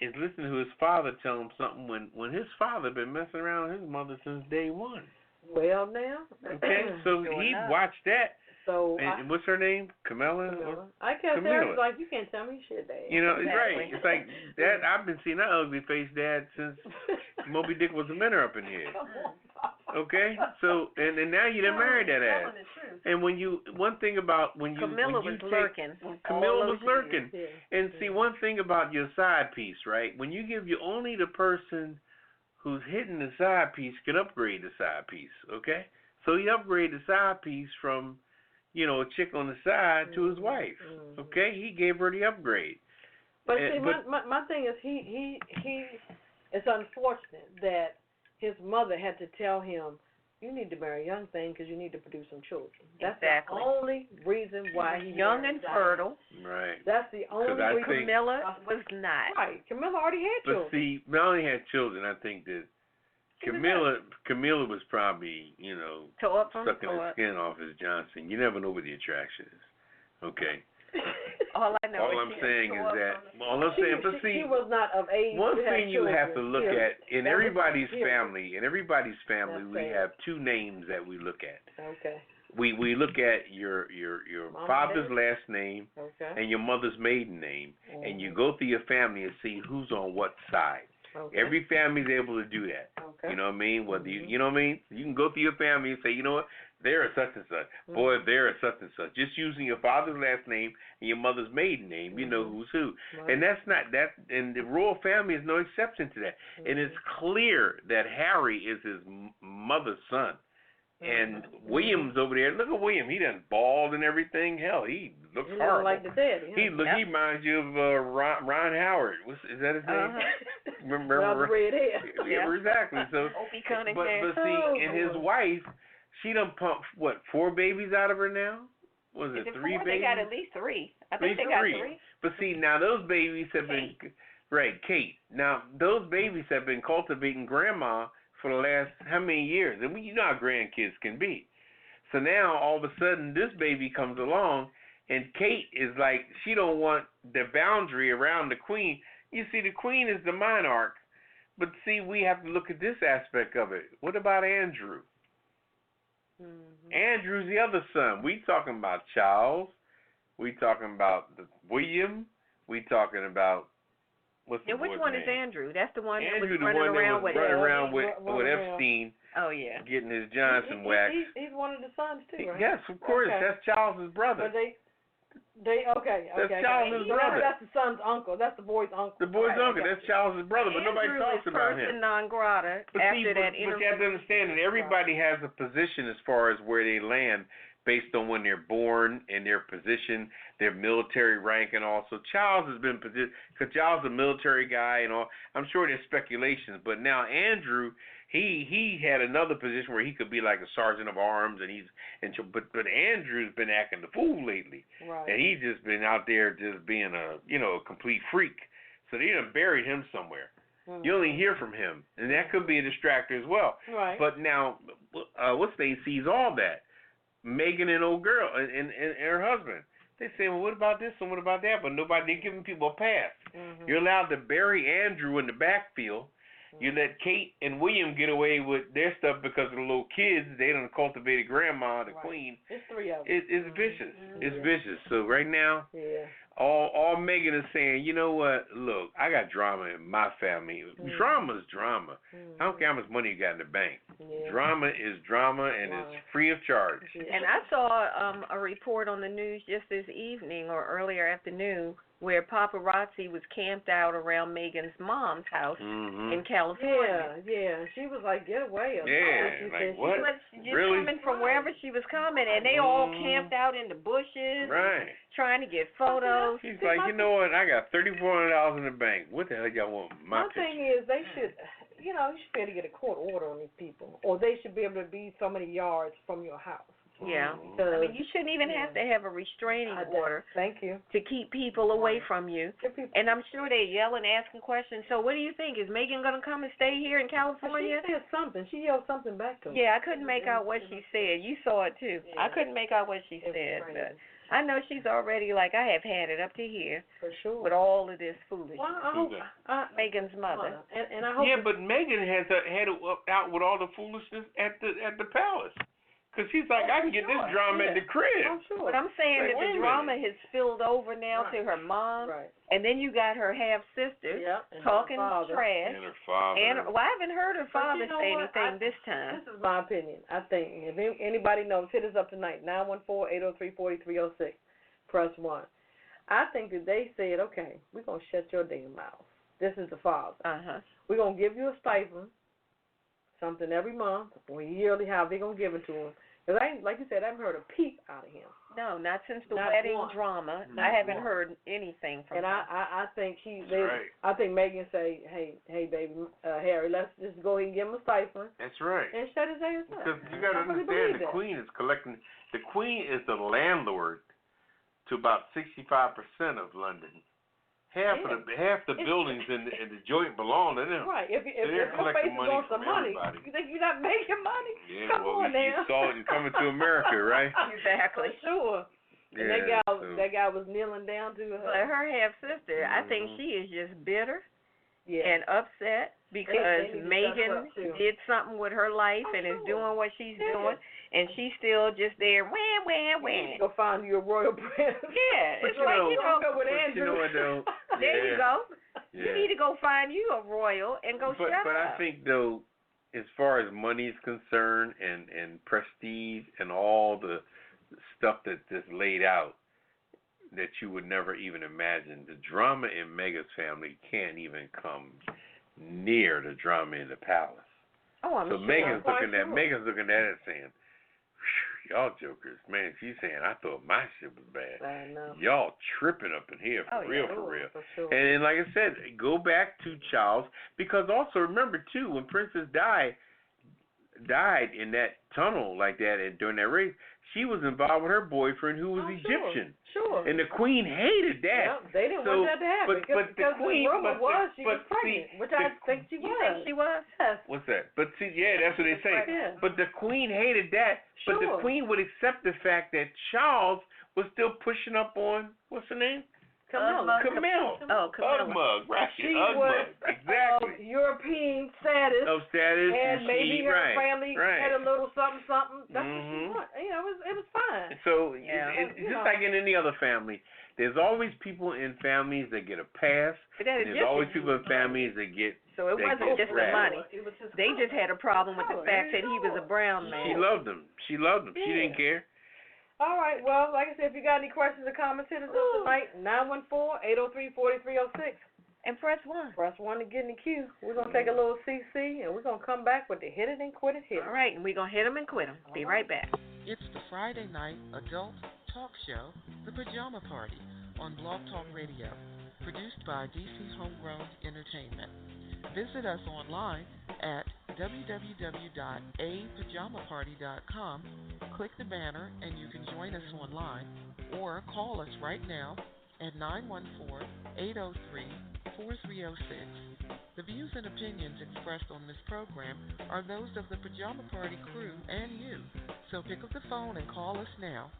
is listening to his father tell him something when his father been messing around with his mother since day one. Well, now. Okay, so he watched that. So and what's her name? Camilla? I kept telling like, you can't tell me shit, Dad. It's right. It's like that. I've been seeing that ugly face, Dad, since Moby Dick was a minnow up in here. Okay, so and now you done married that ass. And one thing about when you Camilla was lurking. Camilla was lurking. And see, one thing about your side piece, right? When you give only the person who's hitting the side piece can upgrade the side piece. Okay, so he upgraded the side piece from a chick on the side to his wife. Okay, he gave her the upgrade. But see, my thing is he it's unfortunate that his mother had to tell him, you need to marry a young thing because you need to produce some children. That's the only reason why he young and fertile. Right. That's the only reason. Camilla was not. Right. Camilla already had children. But see, not only had children, I think that Camilla was probably, sucking the skin off his Johnson. You never know where the attraction is. Okay. All I know all I'm saying is that, she was not of age. One thing you have to look at in everybody's family, we have two names that we look at. Okay. We look at your father's last name and your mother's maiden name, and you go through your family and see who's on what side. Okay. Every family's able to do that. Okay. You know what I mean? Whether you know what I mean? You can go through your family and say, you know what? They're a such and such. Boy, they're a such and such. Just using your father's last name and your mother's maiden name, you know who's who. Right. And that's not that. And the royal family is no exception to that. And it's clear that Harry is his mother's son. And William's over there. Look at William. He done bald and everything. Hell, he looks He horrible. like the daddy. He reminds you of Ron Howard. Is that his name? Remember? Well, the red hair. Yeah, exactly. So, Opie Cunningham. but see, and his wife, she done pumped what 4 babies out of her now? Was it 3 4? babies? They got at least 3. I think they got 3. But see, now those babies have been right, Kate. Now those babies have been cultivating grandma for the last how many years? And you know how grandkids can be. So now all of a sudden this baby comes along, and Kate is like she don't want the boundary around the queen. You see, the queen is the monarch, but see, we have to look at this aspect of it. What about Andrew? Andrew's the other son. We talking about Charles. We talking about William. We talking about what's the which boy's one name? is Andrew? That's the one Andrew, that was the running one that around was with running around with Epstein. Oh yeah. Getting his Johnson wax. He's one of the sons too, right? Yes, of course. Okay. That's Charles's brother. But they okay. That's Charles's brother. That's the son's uncle. That's the boy's uncle. The boy's Right, uncle. okay. That's Charles's brother, but nobody Andrew talks is about person him. non grata But after see, that but you have to understand that everybody has a position as far as where they land based on when they're born and their position, their military rank, and all. So Charles has been positioned because Charles is a military guy and all. I'm sure there's speculations, but now Andrew, he had another position where he could be like a sergeant of arms, but Andrew's been acting the fool lately, Right. and he's just been out there just being a complete freak. So they done buried him somewhere. You only hear from him, and that could be a distractor as well. Right. But now, what's they sees all that? Megan and old girl and her husband. They say, well, what about this and what about that? But they're giving people a pass. You're allowed to bury Andrew in the backfield. You let Kate and William get away with their stuff because of the little kids. They done cultivated grandma, the queen. It's 3 of them. It's vicious. It's vicious. So right now, Yeah. all Megan is saying, you know what? Look, I got drama in my family. Drama's drama. I don't care how much money you got in the bank. Yeah. Drama is drama, and it's free of charge. And I saw a report on the news just this evening or earlier afternoon where paparazzi was camped out around Megan's mom's house in California. Yeah. She was like, get away. Yeah, like what? She was just Really? coming from wherever she was coming, and they all camped out in the bushes, Right. trying to get photos. She's like, you know what? I got $3,400 in the bank. What the hell y'all want my My picture? thing is, they should, you should be able to get a court order on these people, or they should be able to be so many yards from your house. Yeah. I mean, you shouldn't even have to have a restraining order Thank you. to keep people away from you. Get people. And I'm sure they're yelling, asking questions. So what do you think? Is Megan going to come and stay here in California? She said something. She yelled something back to him. Yeah, I couldn't make out what she said. You saw it too. I couldn't make out what she said, but I know she's already like, I have had it up to here For sure. with all of this foolishness. Well, I hope. Megan's mother. And I hope. Yeah, but Megan has had it out with all the foolishness at the palace. Because she's like, I can get this drama at the crib. I'm sure. But I'm saying Like, that wait the a drama has spilled over now to her mom, and then you got her half sister talking trash. And her father. Well, I haven't heard her father say anything this time. This is my opinion. I think if anybody knows, hit us up tonight, 914-803-4306. Press 1. I think that they said, okay, we're going to shut your damn mouth. This is the father. We're going to give you a stipend, something every month or yearly, how they going to give it to him. Because like you said, I haven't heard a peep out of him. No, not since the Not wedding one. drama. Not I haven't one. heard anything from And her. I think right. I think Megan say, hey, baby, Harry, let's just go ahead and give him a stipend That's right. and shut his ass up. Because you got to I really understand, believe the that. queen is collecting. The queen is the landlord to about 65% of London. Half the buildings in the joint belong to them. Right. If They're your face collecting is money on some from money, everybody. you think you're not making money? Yeah, Come well, on you now. saw it in Coming to America, right? Exactly. Sure. And Yeah, that guy was kneeling down to her. But her half sister, I think she is just bitter Yeah. and upset because They need to Megan shut her up, too. did something with her life and is doing what she's doing, and she's still just there, wham, wham, You need wham. to go find you a royal prince. Yeah, But it's you like, know- you know, with But Andrew. you know what, though? there you go. You Yeah. need to go find you a royal and go But shut I up. think, though, as far as money is concerned and prestige and all the stuff that's laid out that you would never even imagine, the drama in Mega's family can't even come near the drama in the palace. Oh, I'm So sure. Megan's looking at it saying, y'all jokers. Man, she's saying, I thought my shit was bad. I know. Y'all tripping up in here, for real. For sure. And like I said, go back to Charles, because also remember, too, when Princess died in that tunnel like that and during that race, she was involved with her boyfriend who was Egyptian. Sure. And the queen hated that. Yeah, they didn't want that to happen because the rumor was she was pregnant, which I think she was. You think she was? Yes. What's that? But see, yeah, that's what they say. Yeah. But the queen hated that. Sure. But the queen would accept the fact that Charles was still pushing up on, what's her name? Camilla. Oh, Camilla. Ugmug, right. She Ugmug, was exactly. of European status. Of status. And maybe her right, family right. had a little something. That's what she wanted. You know, it was fine. So, Yeah. it's just like in any other family. There's always people in families that get a pass. But that is There's always people in families that get. So it that wasn't get just the wrapped. money. They just had a problem with the fact that he was a brown man. She loved him. She didn't care. All right. Well, like I said, if you got any questions or comments, hit us up tonight, 914-803-4306. And press 1. Press 1 to get in the queue. We're going to take a little CC, and we're going to come back with the hit it and quit it hit. All right, and we're going to hit them and quit them. Be right back. It's the Friday night adult talk show, The Pajama Party, on Blog Talk Radio, produced by DC Homegrown Entertainment. Visit us online at www.apajamaparty.com. Click the banner and you can join us online, or call us right now at 914-803-4306. The views and opinions expressed on this program are those of the Pajama Party Crew and you. So pick up the phone and call us now,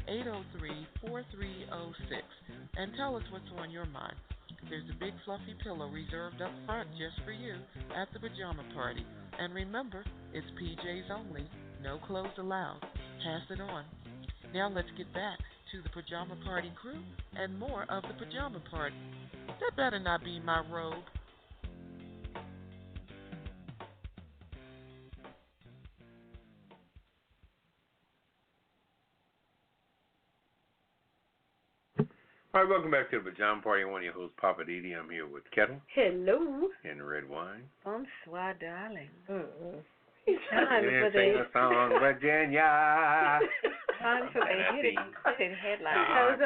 914-803-4306, and tell us what's on your mind. There's a big fluffy pillow reserved up front just for you at the Pajama Party. And remember, it's PJs only, no clothes allowed. Pass it on. Now let's get back to the Pajama Party Crew and more of the Pajama Party. That better not be my robe. All right, welcome back to the Pajama Party. I'm one of your hosts, Poppa DD. I'm here with Ketel. Hello. And Redwine. Bonsoir, darling. Time for sing a song, Virginia. Time for the hit it headline.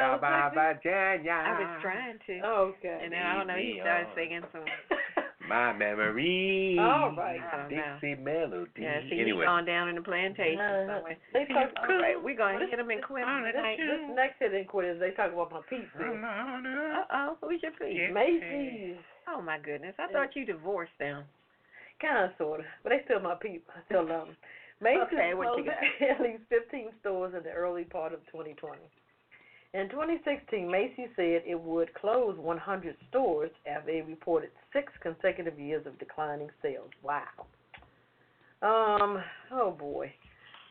Virginia. I was trying to. Okay. And then I don't know, he started singing some. My memory. All right. Dixie melody. Yeah, see, anyway. He's gone down in the plantation somewhere. All right, we're going to hit him and quit him tonight. This next hit and quit is they talk about my pizza. Uh-oh, who's your piece? Macy's. Oh, my goodness. I thought you divorced them. Kind of, sort of. But they still my people. I still love them. Macy's closed at least 15 stores in the early part of 2020. In 2016, Macy's said it would close 100 stores after they reported 6 consecutive years of declining sales. Wow. Oh boy.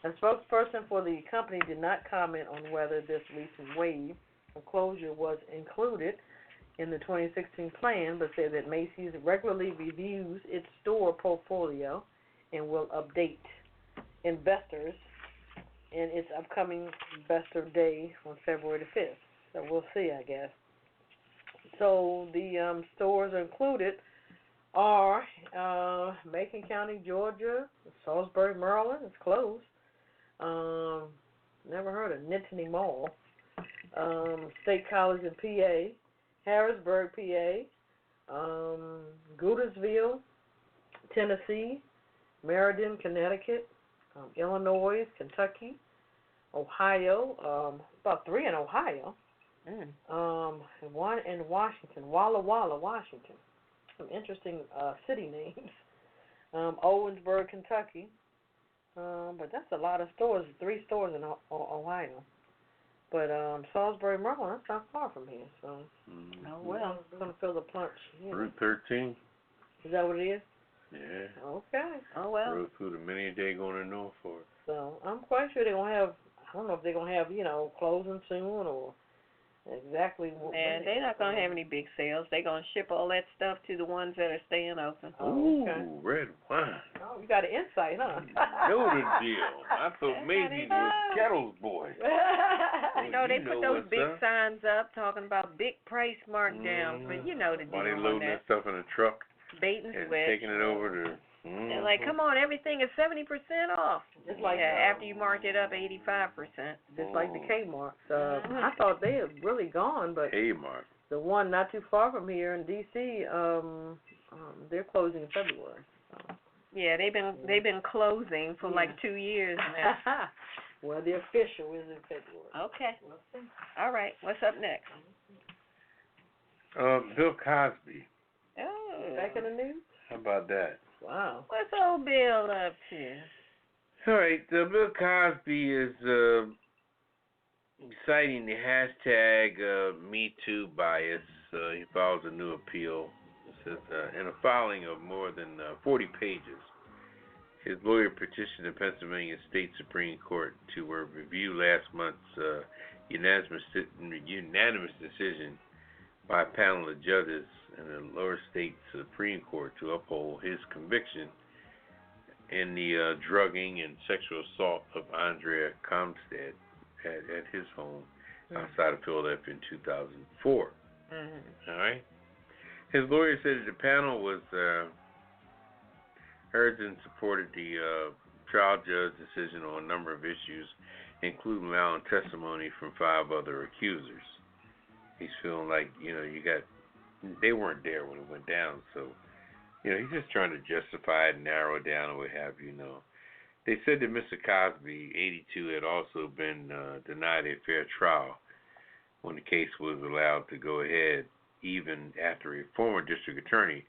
A spokesperson for the company did not comment on whether this recent wave of closure was included in the 2016 plan, but said that Macy's regularly reviews its store portfolio and will update investors in its upcoming Investor Day on February the 5th. So we'll see, I guess. So the stores included are Macon County, Georgia, Salisbury, Maryland, it's closed. Never heard of Nittany Mall. State College in PA, Harrisburg, PA, Goodersville, Tennessee, Meriden, Connecticut, Illinois, Kentucky, Ohio, about 3 in Ohio, and 1 in Washington, Walla Walla, Washington. Some interesting city names. Owensboro, Kentucky, but that's a lot of stores, 3 stores in Ohio. But Salisbury, Maryland, that's not far from here, so Oh, well. we're going to feel the punch. Route 13. Is that what it is? Yeah. Okay. Oh, well. Road through the many day going to Norfolk. So I'm quite sure they're going to have, I don't know if they're going to have, closing soon or exactly what. And they're not going to have any big sales. They're going to ship all that stuff to the ones that are staying open. Ooh, okay. red wine. Oh, you got an insight, huh? Know the deal. I thought Macy's was Ketel's boy. You know, they put those big signs up talking about big price markdowns, but you know the deal While they on loading that. that stuff in a truck Bait and and switch. taking it over to They're like, come on, everything is 70% off. Just like after you marked it up 85%. Just like the Kmart's. I thought they had really gone, but Kmart. the one not too far from here in D.C., they're closing in February. So. Yeah, they've been closing for like 2 years now. Well, the official is in February. Okay. All right. What's up next? Bill Cosby. Oh. Back in the news? How about that? Wow. What's old Bill up to? All right. Bill Cosby is citing the hashtag #MeToo bias. He files a new appeal. It says, in a filing of more than 40 pages, his lawyer petitioned the Pennsylvania State Supreme Court to review last month's unanimous decision by a panel of judges in the lower state Supreme Court to uphold his conviction in the drugging and sexual assault of Andrea Comstead at his home outside of Philadelphia in 2004. All right. His lawyer said that the panel was urged and supported the trial judge's decision on a number of issues, including allowing testimony from 5 other accusers. He's feeling like, they weren't there when it went down, so, he's just trying to justify it, narrow it down, or what have you, They said that Mr. Cosby, 82, had also been denied a fair trial when the case was allowed to go ahead, even after a former district attorney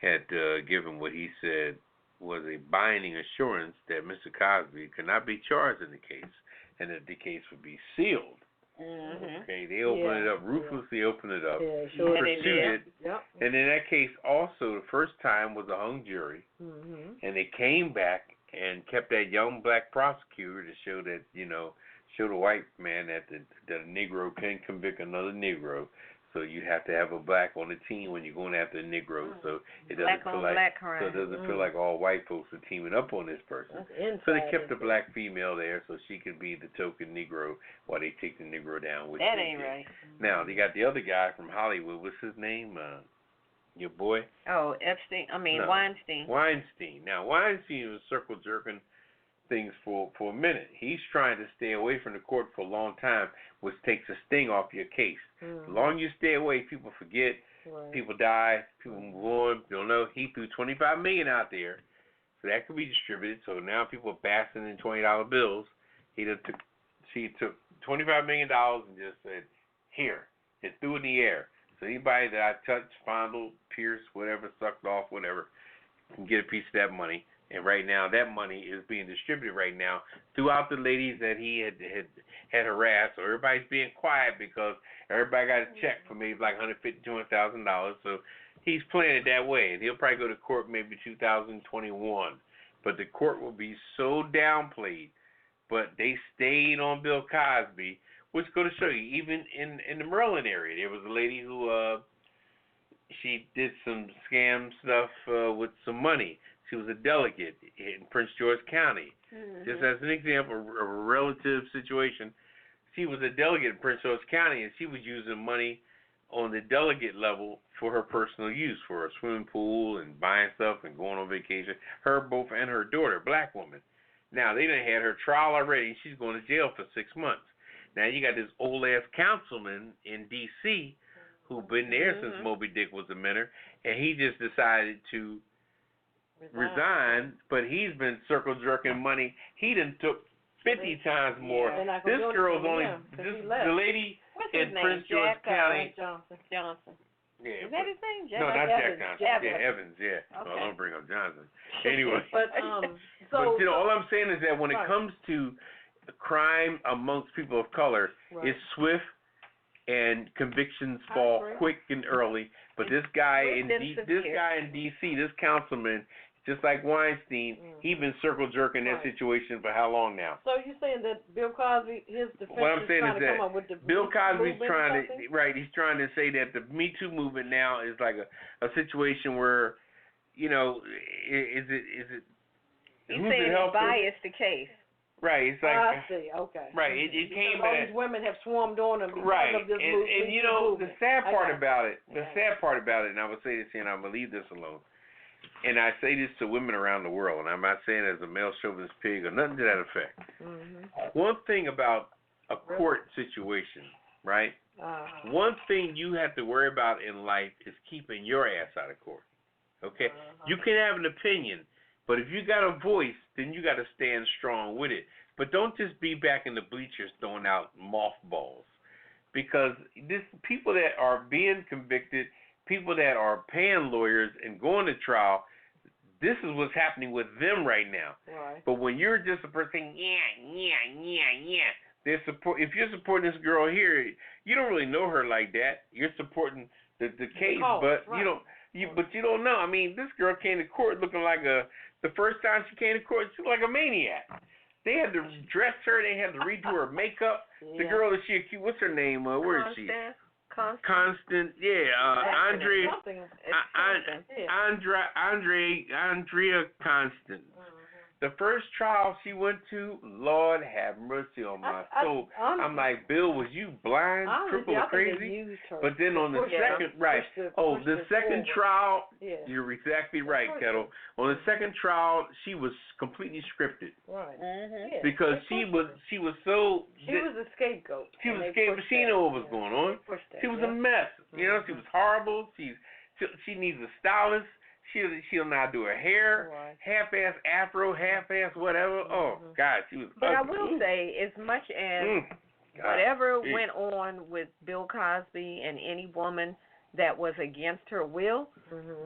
had given what he said was a binding assurance that Mr. Cosby could not be charged in the case and that the case would be sealed. Okay, they opened it up, ruthlessly opened it up, pursued it, and in that case also the first time was a hung jury, and they came back and kept that young black prosecutor to show that, show the white man that the Negro can convict another Negro. So you have to have a black on the team when you're going after a Negro, so it doesn't feel like all white folks are teaming up on this person. So they kept the black female there so she could be the token Negro while they take the Negro down. That ain't right. Now they got the other guy from Hollywood. What's his name? Your boy? Oh, Weinstein. Weinstein. Now Weinstein was circle jerking things for a minute. He's trying to stay away from the court for a long time, which takes a sting off your case. The longer you stay away, people forget, people die, people move on. You don't know. He threw $25 million out there, so that could be distributed. So now people are basking in $20 bills. She took $25 million and just said, "Here," and threw it in the air. So anybody that I touched, fondled, pierced, whatever, sucked off, whatever, can get a piece of that money. And right now, that money is being distributed right now throughout the ladies that he had harassed. So everybody's being quiet because everybody got a check for maybe like $150,000, $200,000. So he's playing it that way. And he'll probably go to court maybe 2021. But the court will be so downplayed. But they stayed on Bill Cosby, which go to show you, even in the Maryland area, there was a lady who she did some scam stuff with some money. She was a delegate in Prince George County. Just as an example of a relative situation, she was a delegate in Prince George County, and she was using money on the delegate level for her personal use, for a swimming pool and buying stuff and going on vacation. Both and her daughter, a black woman. Now, they done had her trial already. She's going to jail for 6 months. Now, you got this old-ass councilman in D.C. who been there since Moby Dick was a minor, and he just decided to resign, but he's been circle jerking money. He done took 50 times more. This girl's only the lady in Prince George County. Johnson. Yeah, is that his name? No, not Jack Johnson. Yeah, Evans. Yeah. Okay. Well, don't bring up Johnson. Anyway, but all I'm saying is that when it comes to crime amongst people of color, it's swift and convictions fall quick and early. But this guy in D.C., this councilman, just like Weinstein, he been circle jerking that situation for how long now? So you're saying that Bill Cosby, his defense what I'm is saying trying is to that come up with the Bill Cosby's trying to he's trying to say that the Me Too movement now is like a situation where, is it he's saying it biased the case. Right, it's like I see. Okay. Right, it came. All these women have swarmed on him because of this movement. And the sad part about it, and I will say this here, and I'm gonna leave this alone. and I say this to women around the world, and I'm not saying as a male chauvinist pig or nothing to that effect. One thing about a court situation, right? One thing you have to worry about in life is keeping your ass out of court. Okay? You can have an opinion, but if you got a voice, then you got to stand strong with it. But don't just be back in the bleachers throwing out mothballs. Because people that are being convicted, people that are paying lawyers and going to trial, this is what's happening with them right now. Right. But when you're just a person, if you're supporting this girl here, you don't really know her like that. You're supporting the case, but right. you don't know. I mean, this girl came to court looking like the first time she came to court, she looked like a maniac. They had to dress her. They had to redo her makeup. Yeah. The girl that she accused, what's her name? Where is she? Constant. Yeah. Andrea Constant. The first trial she went to, Lord have mercy on my soul. I'm like, Bill, was you blind, crippled, or crazy? But then on the second, the second trial, you're exactly right, Ketel. On the second trial, she was completely scripted. Right. Because she was so. She was a scapegoat. She was a scapegoat. She didn't know what was going on. She was a mess. You know, she was horrible. She needs a stylist. She'll now do her hair, half-ass afro, half-ass whatever. Oh, God, she was But ugly. I will say, as much as whatever went on with Bill Cosby and any woman that was against her will,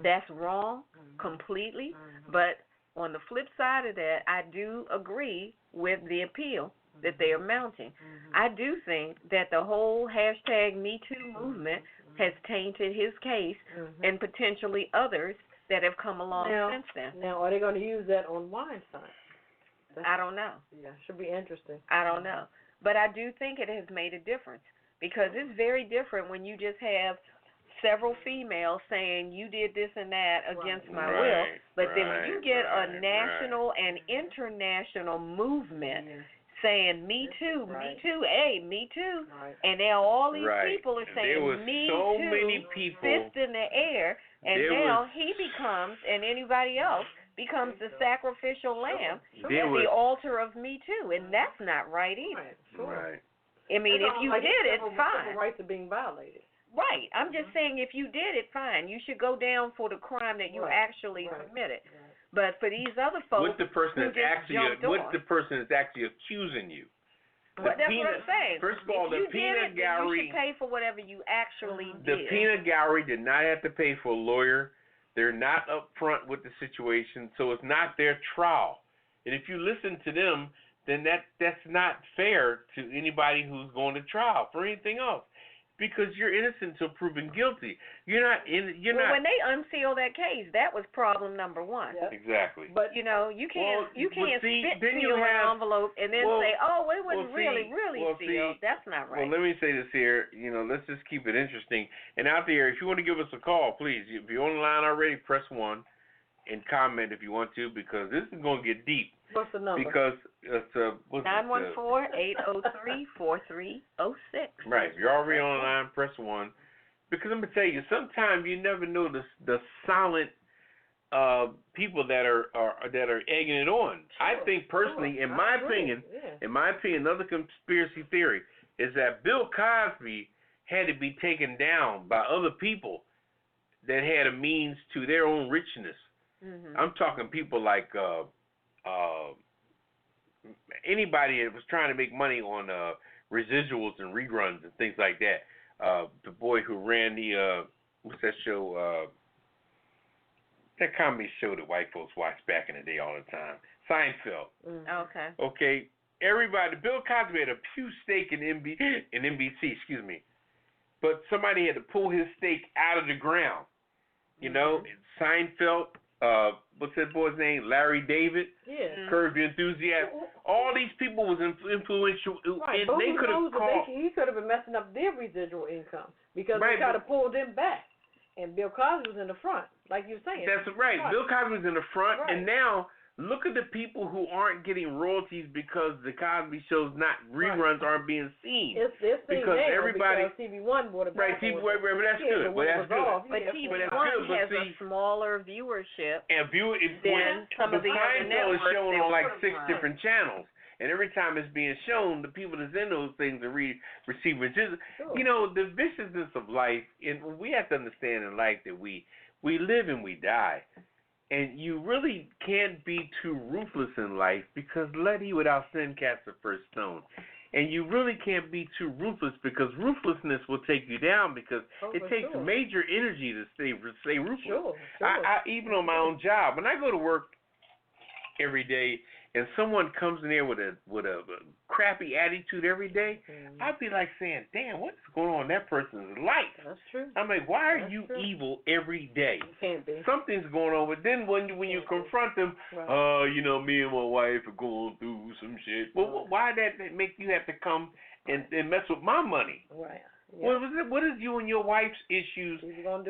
that's wrong completely. But on the flip side of that, I do agree with the appeal that they are mounting. I do think that the whole #MeToo movement has tainted his case and potentially others that have come along since then. Now, are they going to use that on Weinstein? I don't know. Yeah, should be interesting. I don't know. But I do think it has made a difference because it's very different when you just have several females saying you did this and that against my will. But then when you get a national and international movement saying me too, me too, hey, me too, and now all these people are saying me so too, many people, fist in the air, and now he becomes, and anybody else becomes the sacrificial lamb at the altar of me too, and that's not right either. Right. I mean, if you did it, fine. Civil rights are being violated. Right. I'm just saying if you did it, fine. You should go down for the crime that you actually committed. But for these other folks, what's the person that's actually accusing you? But that's what I'm saying. First of all, the peanut gallery. You should pay for whatever you actually did. The peanut gallery did not have to pay for a lawyer. They're not upfront with the situation, so it's not their trial. And if you listen to them, then that's not fair to anybody who's going to trial for anything else. Because you're innocent until proven guilty. You're not. When they unsealed that case, that was problem number one. Yep. Exactly. But you can't spit seal an envelope and then say, oh, it was really sealed. That's not right. Well, let me say this here. Let's just keep it interesting. And out there, if you want to give us a call, please. If you're on the line already, press 1 and comment if you want to, because this is going to get deep. What's the number? Because it's 914-803-4306. Right. If you're already on the line, press 1. Because I'm gonna tell you, sometimes you never know the silent people that are egging it on. I think personally, in my opinion, another conspiracy theory is that Bill Cosby had to be taken down by other people that had a means to their own richness. I'm talking people like anybody that was trying to make money on residuals and reruns and things like that. The boy who ran the what's that show? That comedy show that white folks watched back in the day all the time. Seinfeld. Okay. Everybody. Bill Cosby had a huge stake in NBC. Excuse me. But somebody had to pull his stake out of the ground. Seinfeld. What's that boy's name? Larry David. Yeah. Curb Your Enthusiasm. All these people was influential. Right. And they could have called. He could have been messing up their residual income because they tried to pull them back. And Bill Cosby was in the front, like you were saying. That's right. Bill Cosby was in the front, and now Look at the people who aren't getting royalties because the Cosby Show's not reruns aren't being seen. It's seen because now everybody because TV1 would have right. TV, but that's good. But that's good. But TV1 has a smaller viewership than some of the other networks. Is shown on like 6 run. different channels. And every time it's being shown, the people that's in those things are receiving. You know, the viciousness of life, and we have to understand in life that we live and we die. And you really can't be too ruthless in life because let he without sin cast the first stone. And you really can't be too ruthless because ruthlessness will take you down because it takes major energy to stay ruthless. Sure. I even on my own job, when I go to work every day and someone comes in there with a crappy attitude every day, I'd be like saying, damn, what's going on in that person's life? That's true. I'm like, why are you evil every day? You can't be. Something's going on. But then when you confront them, you know, me and my wife are going through some shit. Well, why that make you have to come and mess with my money? Right. Yep. What does you and your wife's issues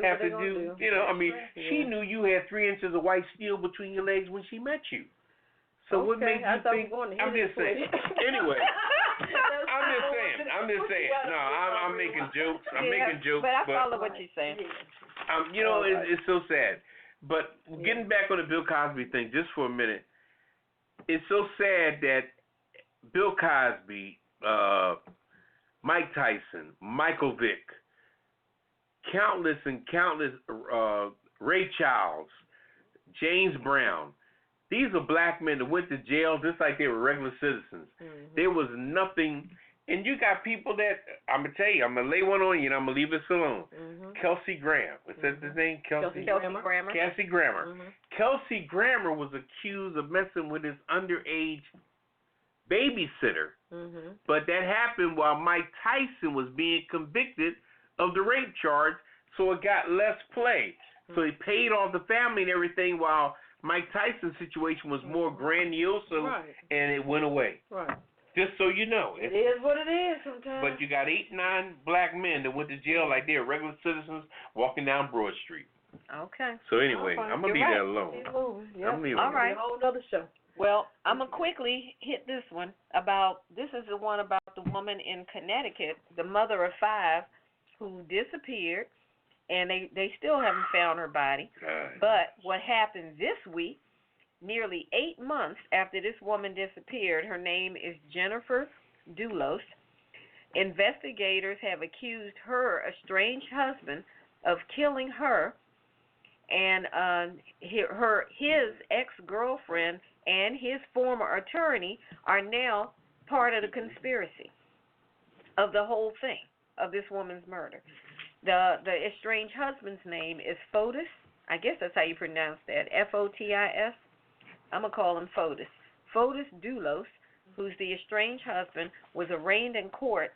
have to do? You know, I mean, she knew you had 3 inches of white steel between your legs when she met you. So what makes you think? I'm just saying. Anyway, I'm just saying. No, I'm making jokes. I'm making jokes. But I follow what you're saying. You know, it's so sad. But getting back on the Bill Cosby thing just for a minute, it's so sad that Bill Cosby, Mike Tyson, Michael Vick, countless Ray Charles, James Brown. These are black men that went to jail just like they were regular citizens. There was nothing, and you got people that, I'm going to tell you, I'm going to lay one on you and I'm going to leave this alone. Kelsey Graham. What's that his name? Kelsey Grammer. Kelsey Grammer. Kelsey Grammer was accused of messing with his underage babysitter. But that happened while Mike Tyson was being convicted of the rape charge, so it got less play. So he paid off the family and everything while Mike Tyson's situation was more grandiose, and it went away. Right. Just so you know. It is what it is sometimes. But you got 8, 9 black men that went to jail like they're regular citizens walking down Broad Street. Okay. So anyway, I'm going to leave that alone. I'm leaving All right. A whole other show. Well, I'm going to quickly hit this one this is the one about the woman in Connecticut, the mother of 5 who disappeared. And they still haven't found her body. But what happened this week, nearly 8 months after this woman disappeared, her name is Jennifer Dulos. Investigators have accused her estranged husband of killing her, and his ex-girlfriend and his former attorney are now part of the conspiracy of the whole thing, of this woman's murder. The estranged husband's name is Fotis. I guess that's how you pronounce that. Fotis. I'm going to call him Fotis. Fotis Dulos, who's the estranged husband, was arraigned in court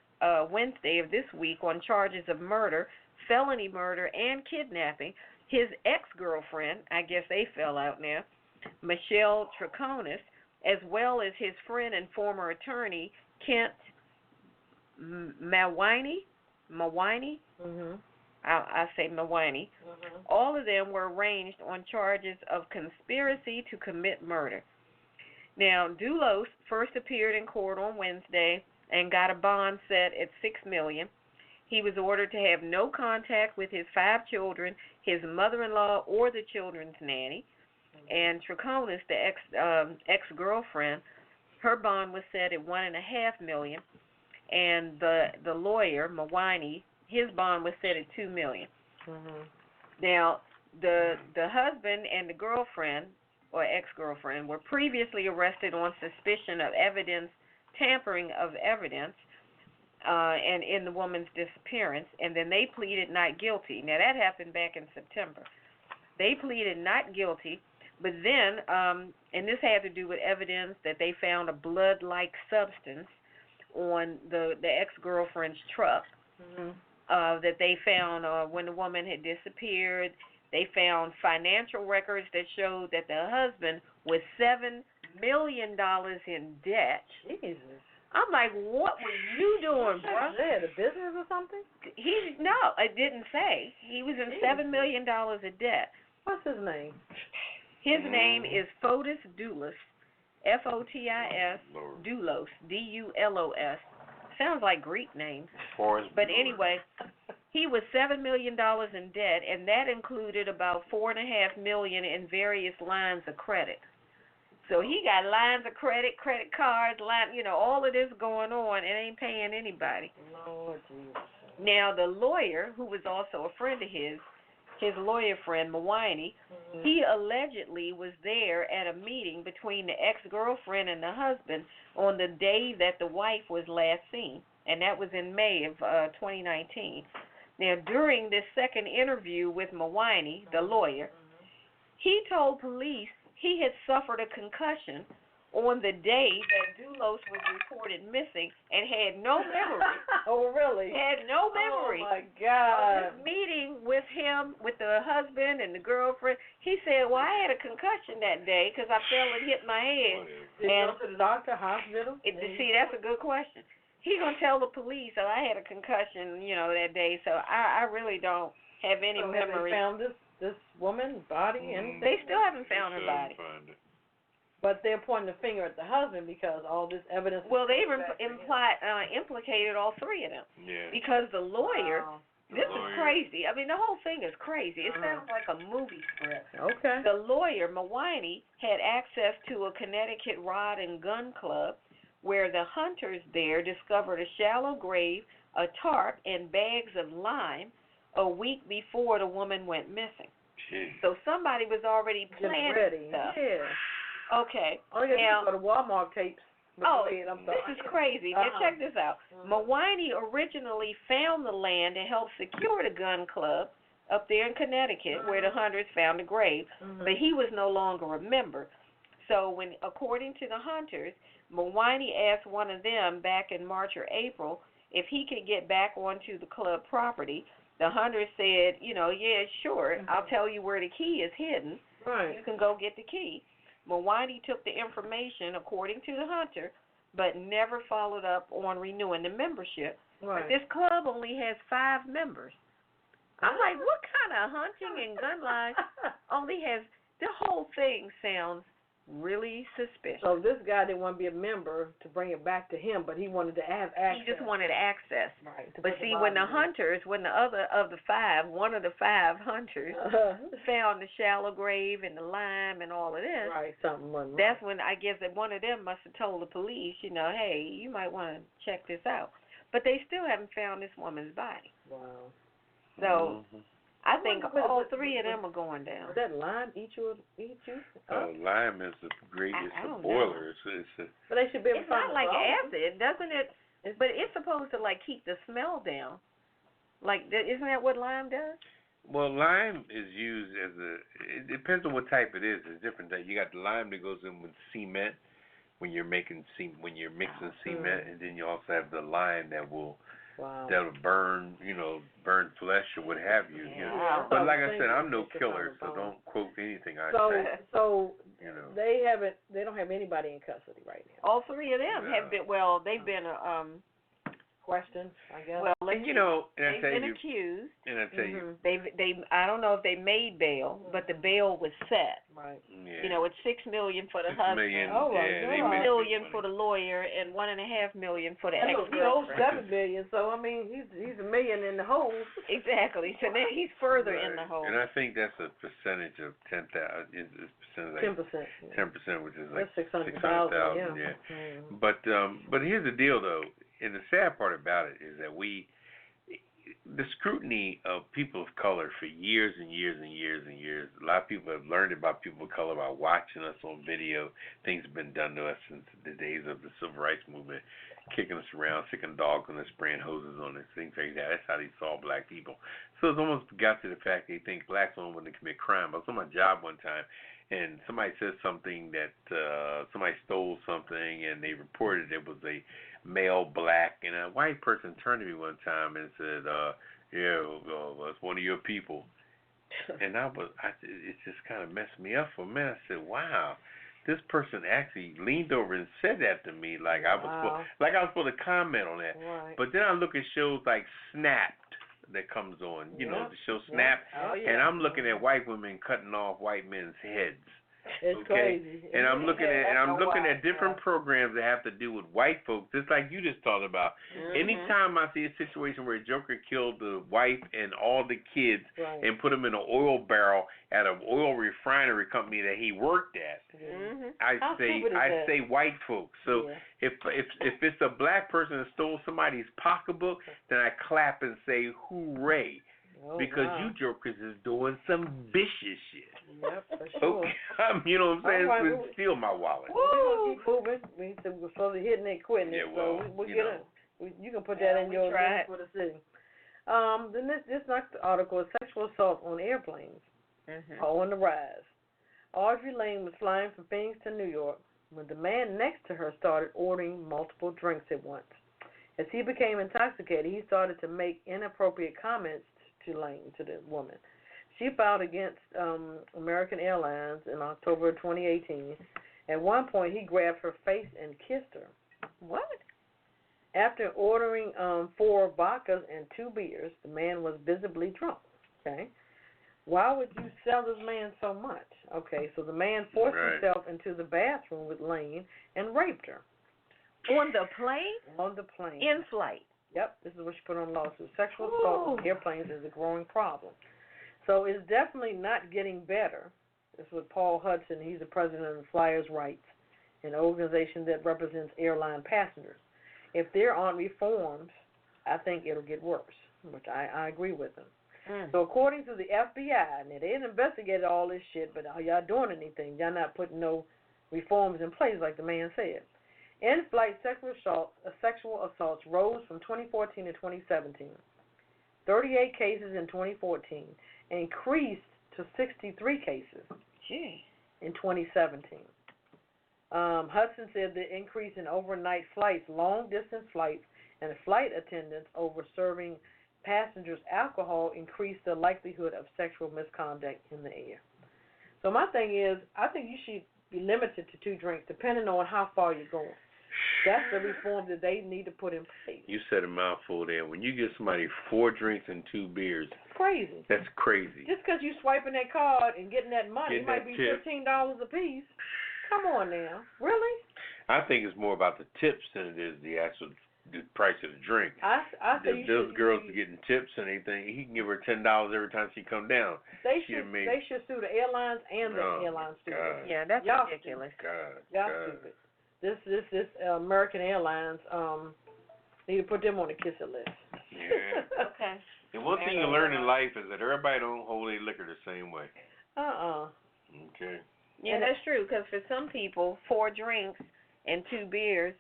Wednesday of this week on charges of murder, felony murder, and kidnapping. His ex-girlfriend, I guess they fell out now, Michelle Triconis, as well as his friend and former attorney, Kent Mawini. I say Mawini. All of them were arraigned on charges of conspiracy to commit murder. Now, Dulos first appeared in court on Wednesday and got a bond set at $6 million. He was ordered to have no contact with his 5 children, his mother-in-law, or the children's nanny. And Triconis, the ex-girlfriend, her bond was set at $1.5 million. And the lawyer, Mawini, his bond was set at $2 million. Now, the husband and the girlfriend, or ex-girlfriend, were previously arrested on suspicion of tampering of evidence, and in the woman's disappearance, and then they pleaded not guilty. Now, that happened back in September. They pleaded not guilty, but then, and this had to do with evidence that they found a blood-like substance on the ex-girlfriend's truck that they found when the woman had disappeared. They found financial records that showed that the husband was $7 million in debt. Jesus. I'm like, what were you doing, bro? The business or something? No, it didn't say. He was in $7 million of debt. What's his name? His name is Fotis Dulos, Fotis Lord. Doulos, Dulos. Sounds like Greek names. Forrest But Bueller. anyway, he was $7 million in debt, and that included about $4.5 million in various lines of credit. So he got lines of credit, credit cards, all of this going on, and ain't paying anybody. Lord Jesus. Now, the lawyer, who was also a friend of his lawyer friend, Mawini, he allegedly was there at a meeting between the ex-girlfriend and the husband on the day that the wife was last seen, and that was in May of 2019. Now, during this second interview with Mawini, the lawyer, he told police he had suffered a concussion on the day that Doulos was reported missing and had no memory. Oh, really? Had no memory. Oh, my Of God. this meeting with him, with the husband and the girlfriend. He said, well, I had a concussion that day because I fell and hit my head. Did you go to the doctor, hospital? See, that's a good question. He going to tell the police that I had a concussion, that day, so I really don't have any memory. Have they found this woman's body? And They still haven't found her body. But they're pointing the finger at the husband because all this evidence. Well, they've implicated all three of them. Yeah. Because the lawyer, this is lawyer. crazy. I mean, the whole thing is crazy. It sounds like a movie script. Okay. The lawyer, Mawini, had access to a Connecticut rod and gun club where the hunters there discovered a shallow grave, a tarp, and bags of lime a week before the woman went missing. Jeez. So somebody was already planning ready. stuff. Yeah. Okay. Oh, yeah, Now, you go to Walmart tapes. this is crazy. Now, check this out. Mawini originally found the land to help secure the gun club up there in Connecticut where the hunters found the grave, but he was no longer a member. So according to the hunters, Mawini asked one of them back in March or April if he could get back onto the club property. The hunters said, yeah, sure, I'll tell you where the key is hidden. Right. You can go get the key. Mawini took the information, according to the hunter, but never followed up on renewing the membership. Right. But this club only has 5 members. I'm like, what kind of hunting and gun life only has, the whole thing sounds really suspicious. So this guy didn't want to be a member to bring it back to him, but he wanted to have access. He just wanted access. Right. But see, when the other of the 5, one of the 5 hunters found the shallow grave and the lime and all of this, right, something wasn't that's when I guess that one of them must have told the police, hey, you might want to check this out. But they still haven't found this woman's body. Wow. So I think all 3 of them are going down. Would that lime eat you? Lime is the greatest I don't boiler. But they should be able It's to find not like the acid, doesn't it? But it's supposed to keep the smell down. Isn't that what lime does? Well, lime is used it depends on what type it is. It's different. You got the lime that goes in with cement when you're mixing cement, and then you also have the lime that will burn, burn flesh or what have you. Yeah. But like I said, I'm no killer, so don't quote anything I say. So they don't have anybody in custody right now. All 3 of them have been. Well, they've been questions, I guess. Well, and they've been accused. And I tell you, they I don't know if they made bail, but the bail was set. Right. Yeah. It's $6 million for the $6 husband, million, $1 million for the lawyer, and $1.5 million for the He owes ex-girlfriend. $7 million, so I mean he's $1 million in the hole. Exactly. So now he's further in the hole. And I think that's a percentage of 10,000. It's a percentage 10%. 10%, which is like That's 600,000. 600,000. Yeah. But here's the deal, though, and the sad part about it is that the scrutiny of people of color for years and years and years and years. A lot of people have learned about people of color by watching us on video. Things have been done to us since the days of the civil rights movement, kicking us around, sticking dogs on us, spraying hoses on us, things like that. That's how they saw black people. So it's almost got to the fact they think blacks don't want to commit crime. I was on my job one time, and somebody said something that somebody stole something, and they reported it was a male black, and a white person turned to me one time and said, it's one of your people. And it just kind of messed me up for a minute. I said, wow, this person actually leaned over and said that to me like I was supposed to comment on that. Right. But then I look at shows like Snapped that comes on, the show Snapped, and I'm looking at white women cutting off white men's heads. It's okay? crazy. And I'm looking at different programs that have to do with white folks, just like you just talked about. Anytime I see a situation where a Joker killed the wife and all the kids and put them in an oil barrel at an oil refinery company that he worked at, I say white folks. So if it's a black person that stole somebody's pocketbook, then I clap and say hooray. Because you jokers is doing some vicious shit. Yep, for sure. Okay. You know what I'm saying? Right, steal my wallet. We're going to keep moving. We're supposed to be hitting it, quitting it. Well, so we'll get it. You can put that in your list for the city. Then this next article is sexual assault on airplanes are on the rise. Audrey Lane was flying from Phoenix to New York when the man next to her started ordering multiple drinks at once. As he became intoxicated, he started to make inappropriate comments to Lane, to the woman. She filed against American Airlines in October of 2018. At one point, he grabbed her face and kissed her. What? After ordering 4 vodkas and 2 beers, the man was visibly drunk. Okay. Why would you sell this man so much? Okay, so the man forced himself into the bathroom with Lane and raped her. On the plane? On the plane. In flight? Yep, this is what she put on lawsuit. Sexual assault on airplanes is a growing problem. So it's definitely not getting better. This is what Paul Hudson, he's the president of the Flyers' Rights, an organization that represents airline passengers. If there aren't reforms, I think it'll get worse, which I agree with them. So according to the FBI, and they didn't investigate all this shit, but are y'all doing anything? Y'all not putting no reforms in place like the man said. In-flight sexual assaults rose from 2014 to 2017. 38 cases in 2014, increased to 63 cases in 2017. Hudson said the increase in overnight flights, long-distance flights, and flight attendants over serving passengers alcohol increased the likelihood of sexual misconduct in the air. So my thing is, I think you should be limited to 2 drinks, depending on how far you're going. That's the reform that they need to put in place. You said a mouthful there. When you give somebody 4 drinks and 2 beers, it's crazy. That's crazy. Just because you swiping that card and getting that money, it might be tip. $15 a piece. Come on now, really? I think it's more about the tips than it is the price of the drink. I say those girls are getting tips and anything. He can give her $10 every time she come down. They should sue the airlines and the airline stewardess. Yeah, that's ridiculous. Y'all stupid. This American Airlines need to put them on the kisser list. Yeah. Okay. And one thing you learn in life is that everybody don't hold their liquor the same way. Okay. Yeah, that's true. Because for some people, 4 drinks and 2 beers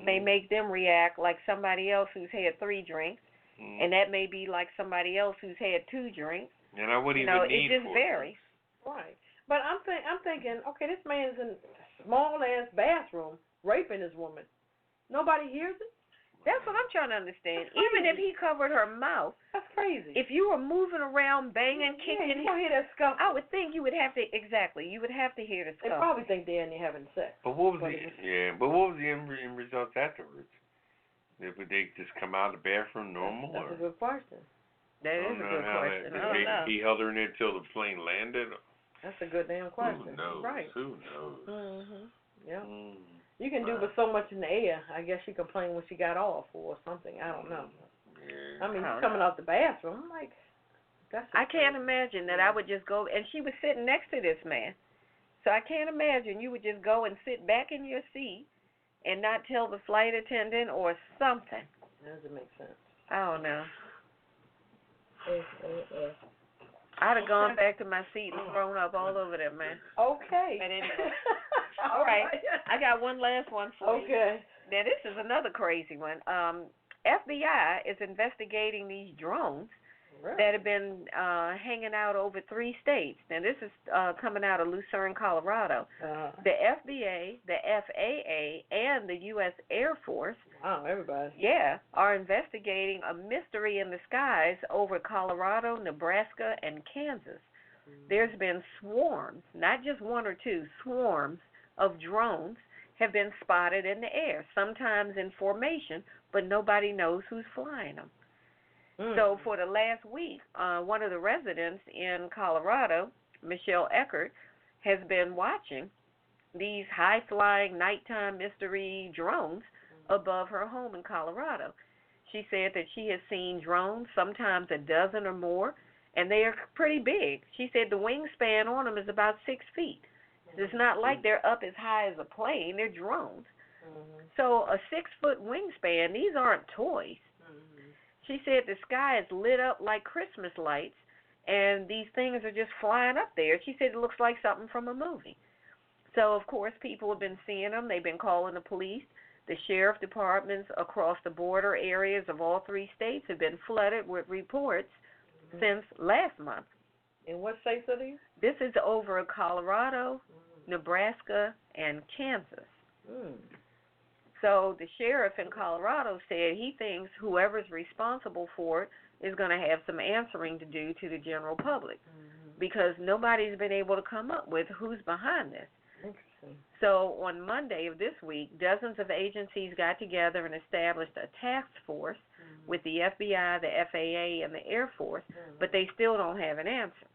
may make them react like somebody else who's had 3 drinks, and that may be like somebody else who's had 2 drinks. And I wouldn't even need it just varies. Right. But I'm thinking, okay, this man's in a small-ass bathroom raping this woman. Nobody hears it? That's what I'm trying to understand. Even if he covered her mouth. That's crazy. If you were moving around, banging, kicking. You don't hear that scuffle. I would think you would have to, you would have to hear the scuffle. They probably think they're in there having sex. But what was the end result afterwards? Did they just come out of the bathroom normal? That's a good question. That is a good question. I don't know. He held her in there till the plane landed? That's a good damn question. Who knows? Right. Who knows? Yeah. You can do but so much in the air. I guess she complained when she got off or something. I don't know. Yeah. I mean, coming out the bathroom, I'm like, I can't imagine that I would just go, and she was sitting next to this man. So I can't imagine you would just go and sit back in your seat and not tell the flight attendant or something. That doesn't make sense. I don't know. I'd have gone back to my seat and thrown up all over that man. Okay. But anyway. All right. I got one last one for you. Okay. Now, this is another crazy one. FBI is investigating these drones that have been hanging out over 3 states. Now, this is coming out of Lucerne, Colorado. The FBA, the FAA, and the U.S. Air Force, everybody. Yeah, are investigating a mystery in the skies over Colorado, Nebraska, and Kansas. There's been swarms, not just 1 or 2, swarms of drones have been spotted in the air, sometimes in formation, but nobody knows who's flying them. So for the last week, one of the residents in Colorado, Michelle Eckert, has been watching these high-flying nighttime mystery drones above her home in Colorado. She said that she has seen drones, sometimes a dozen or more, and they are pretty big. She said the wingspan on them is about 6 feet. It's not like they're up as high as a plane. They're drones. So a 6-foot wingspan, these aren't toys. She said the sky is lit up like Christmas lights, and these things are just flying up there. She said it looks like something from a movie. So, of course, people have been seeing them. They've been calling the police. The sheriff departments across the border areas of all 3 states have been flooded with reports since last month. And what states are these? This is over Colorado, Nebraska, and Kansas. So the sheriff in Colorado said he thinks whoever's responsible for it is going to have some answering to do to the general public because nobody's been able to come up with who's behind this. Interesting. So on Monday of this week, dozens of agencies got together and established a task force with the FBI, the FAA, and the Air Force, but they still don't have an answer.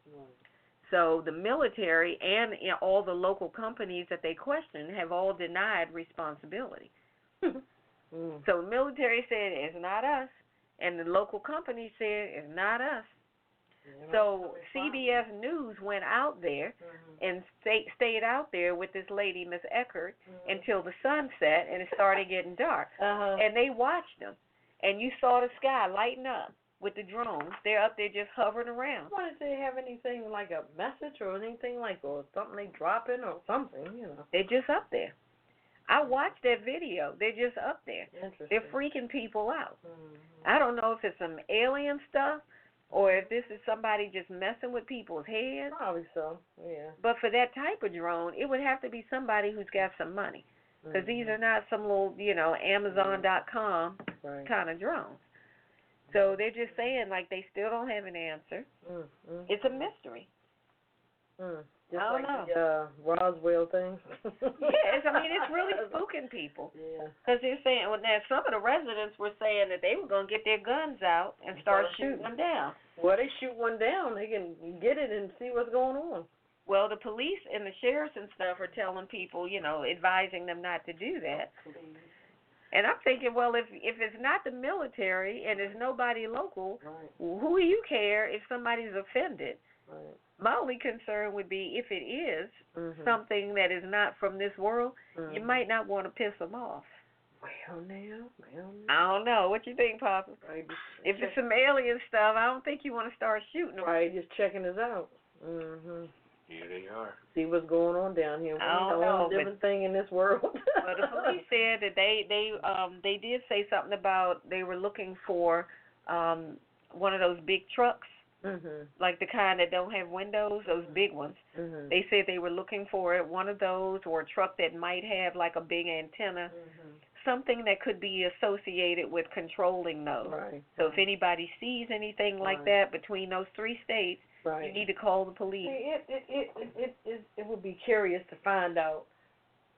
So the military and all the local companies that they questioned have all denied responsibility. So the military said it's not us, and the local company said it's not us. So CBS News went out there and stayed out there with this lady, Miss Eckert, until the sun set and it started getting dark. And they watched them, and you saw the sky lighting up with the drones. They're up there just hovering around. Why did they have anything like a message or anything like, or something they dropping or something, you know? They're just up there. I watched that video. They're just up there. Interesting. They're freaking people out. I don't know if it's some alien stuff or if this is somebody just messing with people's heads. Probably so, yeah. But for that type of drone, it would have to be somebody who's got some money. Because these are not some little, Amazon.com kind of drones. So they're just saying, like, they still don't have an answer. It's a mystery. Just I don't like know. the Roswell thing. Yes, it's really spooking people. Yeah. Because they're saying, now some of the residents were saying that they were going to get their guns out and start shooting them down. Well, they shoot one down, they can get it and see what's going on. Well, the police and the sheriffs and stuff are telling people, advising them not to do that. And I'm thinking, well, if it's not the military and there's nobody local, who do you care if somebody's offended? My only concern would be if it is something that is not from this world, you might not want to piss them off. Well, now. I don't know. What you think, Papa? Right. If it's some alien stuff, I don't think you want to start shooting them. Right, just checking us out. Here they are. See what's going on down here. I don't know. Different thing in this world. Well, the police said that they did say something about they were looking for one of those big trucks. Like the kind that don't have windows, those big ones. They said they were looking for it, one of those, or a truck that might have like a big antenna, something that could be associated with controlling those. Right. So if anybody sees anything like that between those 3 states, you need to call the police. It would be curious to find out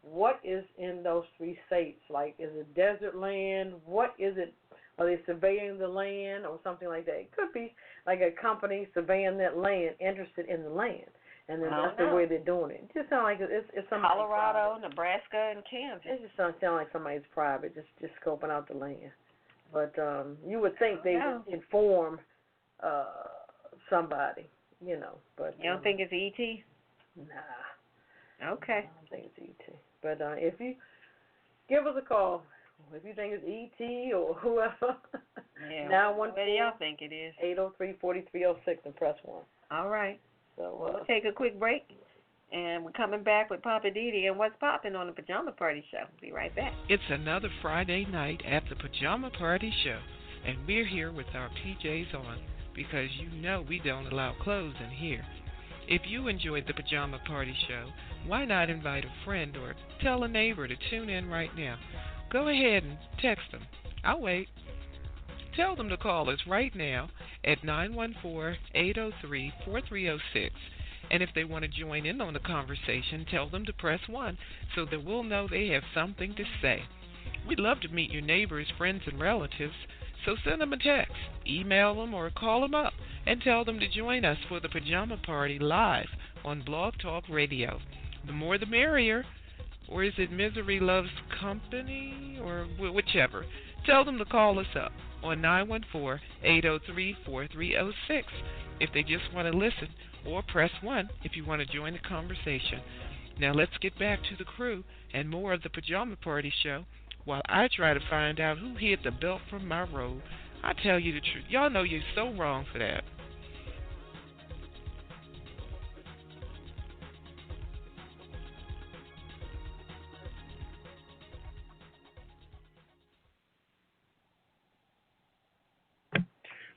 what is in those 3 states. Like, is it desert land? What is it? Are they surveying the land or something like that? It could be like a company surveying that land, interested in the land, and then that's the way they're doing it. It just sounds like it's somebody Colorado, private. Nebraska, and Kansas. It just sounds like somebody's private, just scoping out the land. But you would think they would inform somebody, But you don't think it's E.T.? Nah. Okay. I don't think it's E.T. But if you give us a call, if you think it's E.T. or whoever, Yeah. What do y'all think it is? 803-4306 and press 1. All right. So we'll take a quick break, and we're coming back with Poppa DD and what's popping on the Pajama Party Show. Be right back. It's another Friday night at the Pajama Party Show, and we're here with our PJs on because we don't allow clothes in here. If you enjoyed the Pajama Party Show, why not invite a friend or tell a neighbor to tune in right now? Go ahead and text them. I'll wait. Tell them to call us right now at 914-803-4306. And if they want to join in on the conversation, tell them to press 1 so that we'll know they have something to say. We'd love to meet your neighbors, friends, and relatives, so send them a text, email them, or call them up and tell them to join us for the Pajama Party live on Blog Talk Radio. The more the merrier. Or is it Misery Loves Company? Or whichever. Tell them to call us up on 914-803-4306 if they just want to listen, or press 1 if you want to join the conversation. Now let's get back to the crew and more of the Pajama Party Show while I try to find out who hid the belt from my robe. I tell you the truth. Y'all know you're so wrong for that.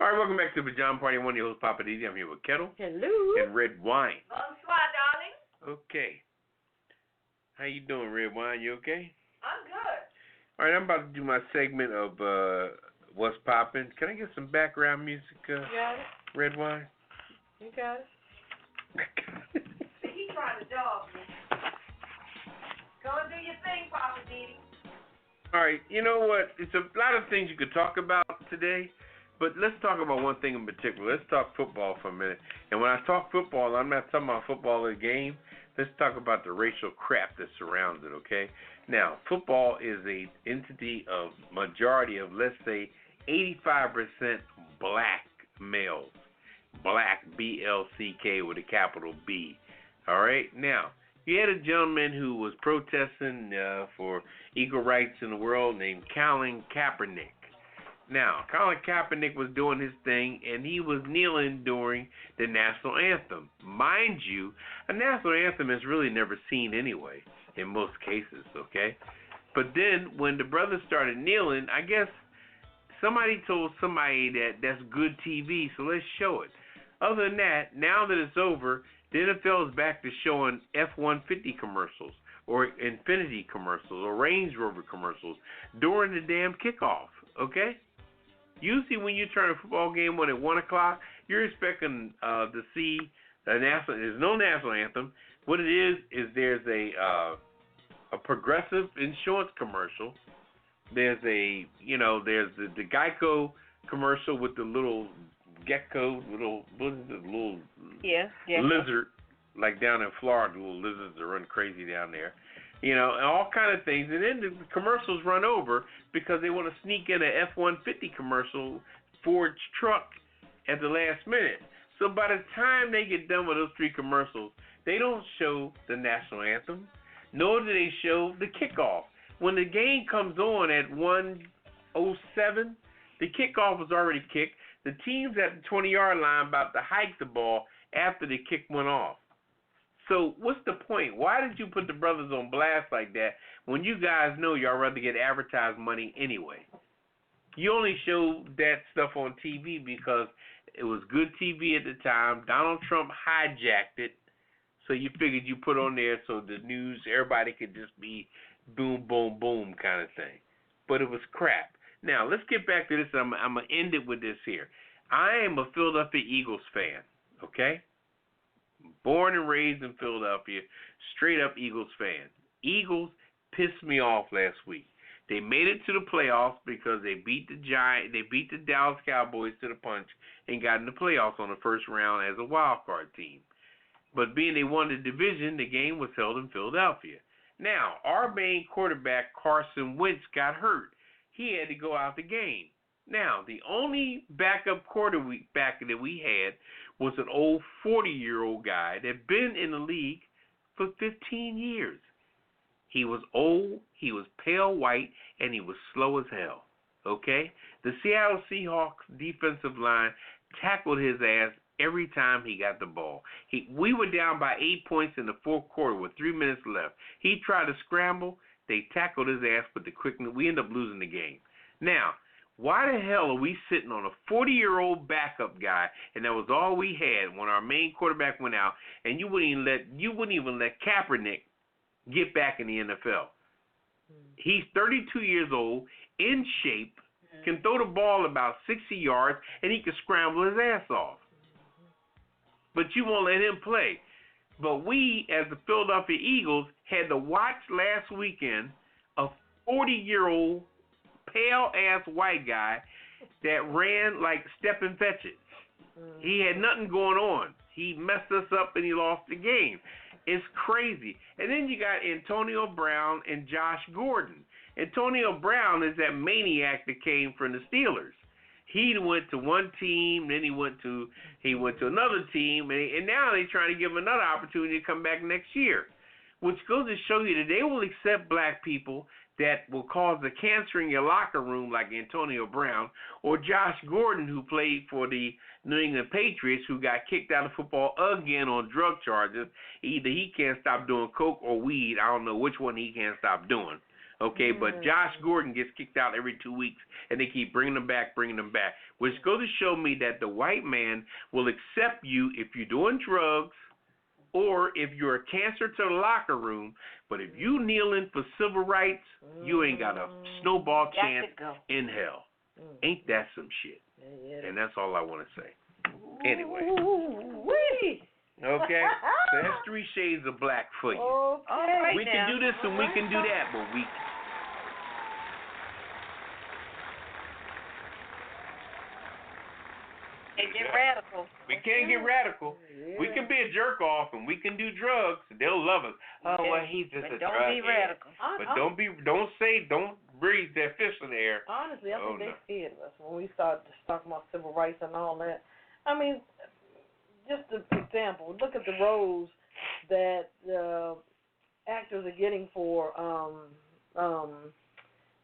All right, welcome back to the Pajama Party. I'm one of your hosts, Poppa DD. I'm here with Ketel. Hello. And Redwine. Bonsoir, darling. Okay. How you doing, Redwine? You okay? I'm good. All right, I'm about to do my segment of What's Poppin'. Can I get some background music, Redwine? You got it. See, he trying to dog me. Go and do your thing, Poppa DD. All right, you know what? It's a lot of things you could talk about today. But let's talk about one thing in particular. Let's talk football for a minute. And when I talk football, I'm not talking about football as a game. Let's talk about the racial crap that surrounds it, okay? Now, football is an entity of majority of, let's say, 85% black males. Black, B-L-C-K with a capital B. All right? Now, you had a gentleman who was protesting for equal rights in the world named Colin Kaepernick. Now, Colin Kaepernick was doing his thing, and he was kneeling during the national anthem. Mind you, a national anthem is really never seen anyway, in most cases, okay? But then, when the brothers started kneeling, I guess somebody told somebody that that's good TV, so let's show it. Other than that, now that it's over, the NFL is back to showing F-150 commercials, or Infinity commercials, or Range Rover commercials during the damn kickoff, okay? Usually when you turn a football game on at 1 o'clock, you're expecting to see a national. There's no national anthem. What it is there's a progressive insurance commercial. There's the Geico commercial with the little gecko, lizard, like down in Florida, the little lizards that run crazy down there. And all kind of things. And then the commercials run over because they want to sneak in an F-150 commercial, Ford's truck, at the last minute. So by the time they get done with those 3 commercials, they don't show the national anthem, nor do they show the kickoff. When the game comes on at 1:07, the kickoff was already kicked. The team's at the 20-yard line about to hike the ball after the kick went off. So what's the point? Why did you put the brothers on blast like that when you guys know y'all rather get advertised money anyway? You only show that stuff on TV because it was good TV at the time. Donald Trump hijacked it, so you figured you put on there so the news, everybody could just be boom, boom, boom kind of thing. But it was crap. Now, let's get back to this. I'm going to end it with this here. I am a Philadelphia Eagles fan, okay? Born and raised in Philadelphia, straight up Eagles fan. Eagles pissed me off last week. They made it to the playoffs because they beat the Dallas Cowboys to the punch and got in the playoffs on the first round as a wild card team. But being they won the division, the game was held in Philadelphia. Now, our main quarterback, Carson Wentz, got hurt. He had to go out the game. Now, the only backup quarterback that we had was an old 40-year-old guy that had been in the league for 15 years. He was old, he was pale white, and he was slow as hell, okay? The Seattle Seahawks defensive line tackled his ass every time he got the ball. We were down by 8 points in the fourth quarter with 3 minutes left. He tried to scramble. They tackled his ass with the quickness. We ended up losing the game. Now, why the hell are we sitting on a 40-year-old backup guy, and that was all we had when our main quarterback went out, and you wouldn't even let Kaepernick get back in the NFL? He's 32 years old, in shape, can throw the ball about 60 yards, and he can scramble his ass off. But you won't let him play. But we, as the Philadelphia Eagles, had to watch last weekend a 40-year-old pale-ass white guy that ran like step and fetch it. He had nothing going on. He messed us up and he lost the game. It's crazy. And then you got Antonio Brown and Josh Gordon. Antonio Brown is that maniac that came from the Steelers. He went to one team, then he went to another team, and now they're trying to give him another opportunity to come back next year, which goes to show you that they will accept black people that will cause a cancer in your locker room like Antonio Brown or Josh Gordon, who played for the New England Patriots, who got kicked out of football again on drug charges. Either he can't stop doing coke or weed. I don't know which one he can't stop doing. Okay, but Josh Gordon gets kicked out every 2 weeks, and they keep bringing him back, which goes to show me that the white man will accept you if you're doing drugs or if you're a cancer to the locker room, but if you kneeling for civil rights, you ain't got a snowball chance in hell. Ain't that some shit? And that's all I want to say. Anyway. Okay? So that's 3 shades of black for you. Okay. We can do this and we can do that, but we And get radical. We can't get radical. Yeah. We can be a jerk off and we can do drugs. They'll love us. Oh, well, he's just But a don't drug be head. radical. But don't breathe that fist in the air. Honestly, I think no. they scared of us when we started talking about civil rights and all that. I mean, just an example. Look at the roles that actors are getting for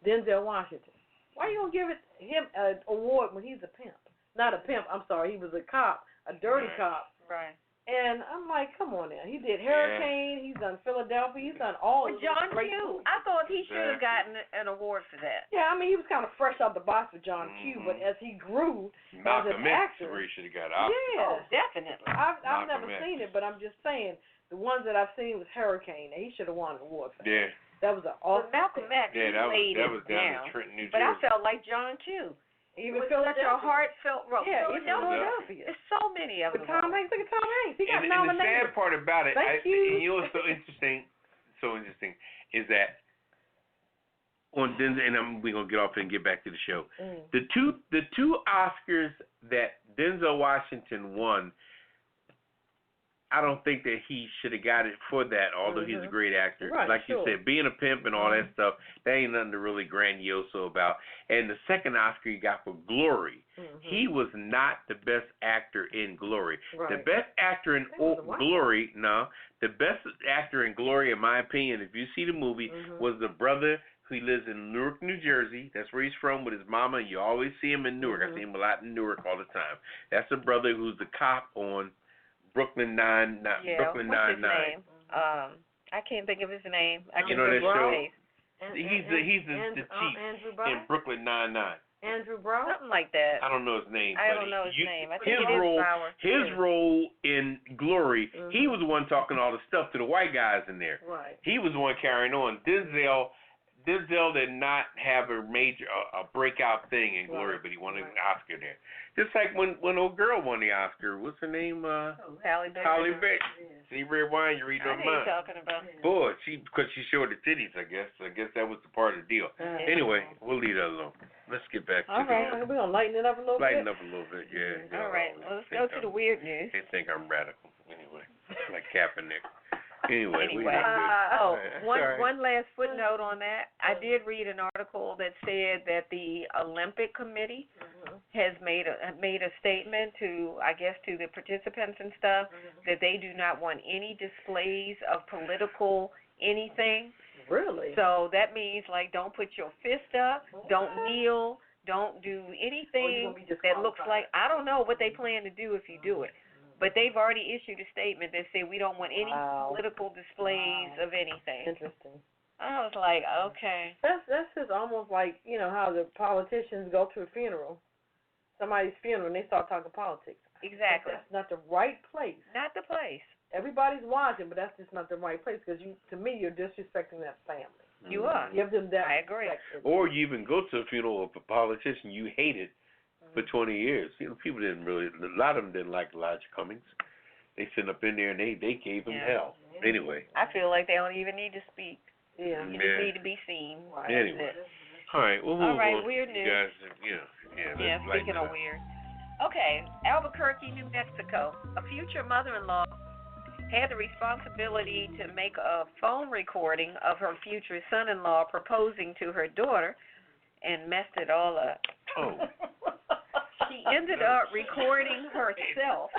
Denzel Washington. Why you gonna give him an award when he's a pimp? Not a pimp. I'm sorry. He was a cop, a dirty cop. Right. And I'm like, come on now. He did Hurricane. He's done Philadelphia. He's done all Well, of John great Q. movies. I thought he should have gotten an award for that. Yeah, I mean, he was kind of fresh out the box with John Q. But as he grew as Malcolm an X actor, where he should have got Oscar. yeah, Definitely. I've Malcolm never X. seen it, but I'm just saying the ones that I've seen was Hurricane. And he should have won an award for that. Yeah. That was an Well, awesome. Malcolm X Yeah, laid that it was down down. in Trenton, New Jersey. But I felt like John Q. Even It was such a Philadelphia. heartfelt role. Yeah, even Philadelphia. Philadelphia. There's so many of But them. Tom Hanks, look at Tom Hanks. He got And the nominated. sad part about it, Thank you. and you know what's so interesting, is that on Denzel, and we're gonna get off and get back to the show. The two Oscars that Denzel Washington won, I don't think that he should have got it for that, although he's a great actor. Right, like sure. you said, being a pimp and all that stuff, that ain't nothing to really grandioso about. And the second Oscar he got for Glory, he was not the best actor in Glory. Right. The best actor in Glory, the best actor in Glory, in my opinion, if you see the movie, was the brother who lives in Newark, New Jersey. That's where he's from with his mama. You always see him in Newark. I see him a lot in Newark all the time. That's the brother who's the cop on Brooklyn Nine-Nine. What's his name? I can't think of his name. I can that show? his He's the chief Andrew in Brown? Brooklyn Nine-Nine. Andrew Brown? Something like that. I don't know his name. I but don't know his name. I think his it is role, Bauer. his role in Glory, he was the one talking all the stuff to the white guys in there. Right. He was the one carrying on. Denzel did not have a major a breakout thing in Glory, but he won an Oscar there. Just like when old girl won the Oscar. What's her name? Halle Berry. Halle Berry. See, Redwine, you read her I know you're mind. talking about. Boy, because she showed her titties, I guess. I guess that was the part of the deal. Anyway, we'll leave that alone. Let's get back to All right. We're going to lighten it up a little lighten bit. up a little bit, yeah. All right. Well, let's go to the weird news. They think I'm radical. Anyway, like Kaepernick. Anyway. One last footnote on that. I did read an article that said that the Olympic Committee has made a statement to the participants and stuff that they do not want any displays of political anything. Really? So that means like don't put your fist up, don't kneel, don't do anything that looks like, I don't know what they plan to do if you do it. But they've already issued a statement that said we don't want any political displays of anything. Interesting. I was like, okay. That's just almost like, how the politicians go to a funeral, somebody's funeral, and they start talking politics. Exactly. That's not the right place. Not the place. Everybody's watching, but that's just not the right place because to me, you're disrespecting that family. You are. Give them that. I agree. Or you even go to a funeral of a politician you hated for 20 years. People a lot of them didn't like Elijah Cummings. They sit up in there and they gave him hell. Anyway. I feel like they don't even need to speak. Yeah. You just need to be seen. Right. Anyway. All right. Well, all right, weird news. You guys, Yeah, speaking of weird. Okay, Albuquerque, New Mexico. A future mother-in-law had the responsibility to make a phone recording of her future son-in-law proposing to her daughter and messed it all up. Oh. She ended up recording herself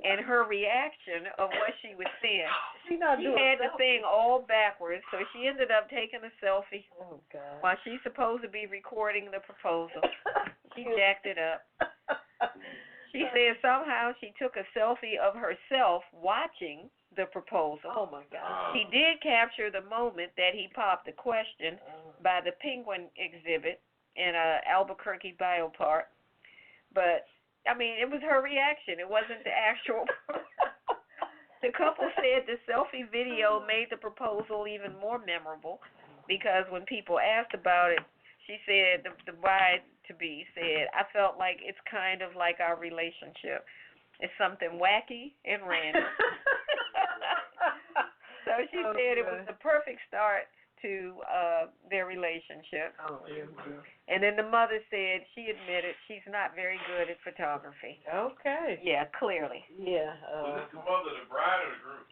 and her reaction of what she was saying. She had the thing all backwards, so she ended up taking a selfie while she's supposed to be recording the proposal. She jacked it up. She said somehow she took a selfie of herself watching the proposal. Oh, my God. He did capture the moment that he popped the question by the penguin exhibit in Albuquerque Biopark. But, I mean, it was her reaction. It wasn't the actual. The couple said the selfie video made the proposal even more memorable because when people asked about it, she said, the bride-to-be said, I felt like it's kind of like our relationship. It's something wacky and random. So she said it was the perfect start to their relationship. And then the mother said she admitted she's not very good at photography. Okay. Yeah, clearly. Yeah. Was this the mother, the bride, or the groom?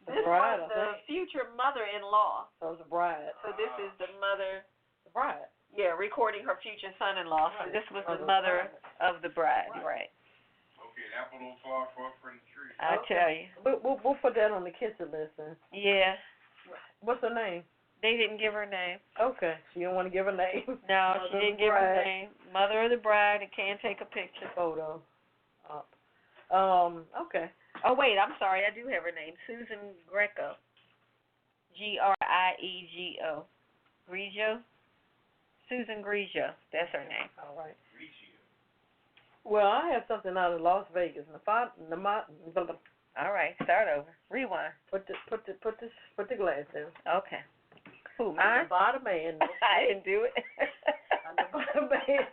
This was the future mother-in-law. So it was a bride. So this is the mother. The bride. Yeah, recording her future son-in-law. So this was the mother of the bride, right? Okay, the apple don't fall far from the tree. I tell you. We'll put that on the kitchen list then. Yeah. What's her name? They didn't give her name. Okay. She didn't want to give her name. No, she didn't give her name. Mother of the bride and can't take a picture. Photo up. Okay. Oh, wait, I'm sorry. I do have her name. Susan Greco. Griego. Grigio? Susan Grigio. That's her name. All right. Well, I have something out of Las Vegas. All right, start over. Rewind. Put the glass in. Okay. Who, mine? About a man. I didn't do it. About a man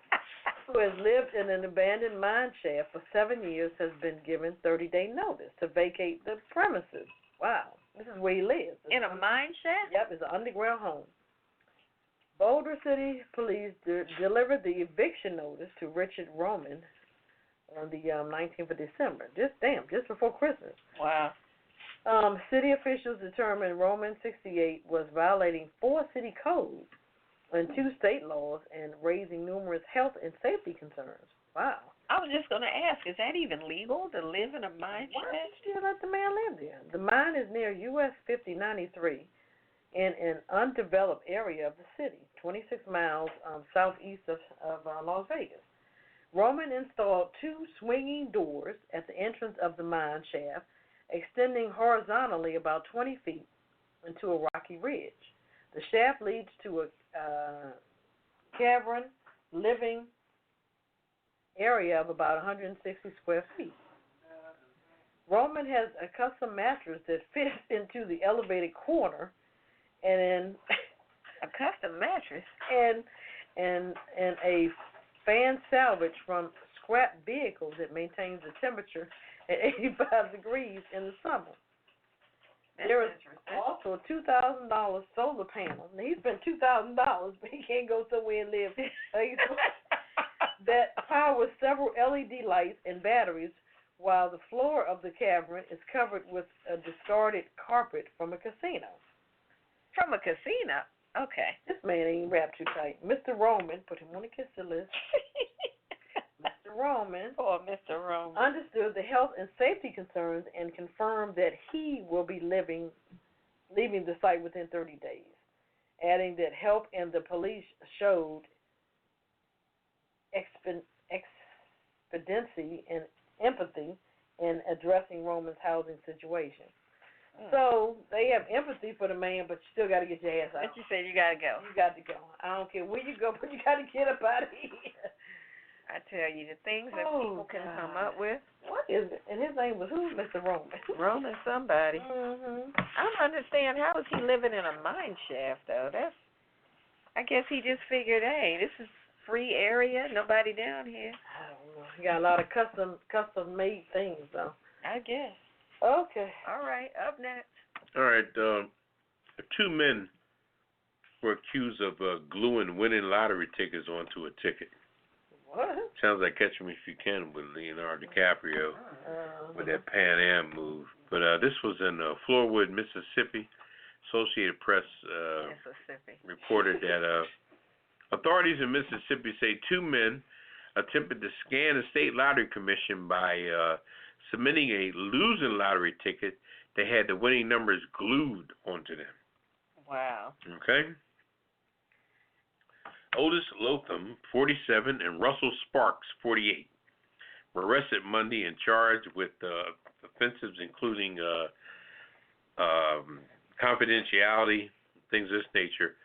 who has lived in an abandoned mine shaft for 7 years has been given 30-day notice to vacate the premises. Wow. This is where he lives. In a mine shaft? Yep, it's an underground home. Boulder City Police delivered the eviction notice to Richard Roman on the 19th of December. Just before Christmas. Wow. City officials determined Roman 68 was violating 4 city codes and 2 state laws and raising numerous health and safety concerns. Wow. I was just going to ask, is that even legal to live in a mine Why shaft? did you let the man live there? The mine is near US 5093 in an undeveloped area of the city, 26 miles southeast of Las Vegas. Roman installed 2 swinging doors at the entrance of the mine shaft, extending horizontally about 20 feet into a rocky ridge. The shaft leads to a cavern living area of about 160 square feet. Roman has a custom mattress that fits into the elevated corner, and then a custom mattress and a fan salvage from scrap vehicles that maintains the temperature at 85 degrees in the summer. There is also a $2,000 solar panel. Now, he spent $2,000, but he can't go somewhere and live. That powers several LED lights and batteries, while the floor of the cavern is covered with a discarded carpet from a casino. From a casino? Okay. This man ain't wrapped too tight. Mr. Roman, put him on the kisser list. Mr. Roman. Poor Mr. Roman. Understood the health and safety concerns and confirmed that he will be leaving the site within 30 days, adding that help and the police showed expediency and empathy in addressing Roman's housing situation. So they have empathy for the man, but you still got to get your ass out. But you said you got to go. You got to go. I don't care where you go, but you got to get up out of here. I tell you, the things that people can come up with. What is it? And his name was who? Mr. Roman. Roman somebody. Mm-hmm. I don't understand, how is he living in a mine shaft, though? I guess he just figured, hey, this is free area, nobody down here. I don't know. He got a lot of custom made things, though. I guess. Okay. All right, up next. All right, 2 men were accused of gluing winning lottery tickets onto a ticket. Sounds like Catch Me If You Can with Leonardo DiCaprio with that Pan Am move. But this was in Flowood, Mississippi. Associated Press reported that authorities in Mississippi say 2 men attempted to scam the state lottery commission by submitting a losing lottery ticket that had the winning numbers glued onto them. Wow. Okay. Otis Lotham, 47, and Russell Sparks, 48, were arrested Monday and charged with offenses including confidentiality, things of this nature,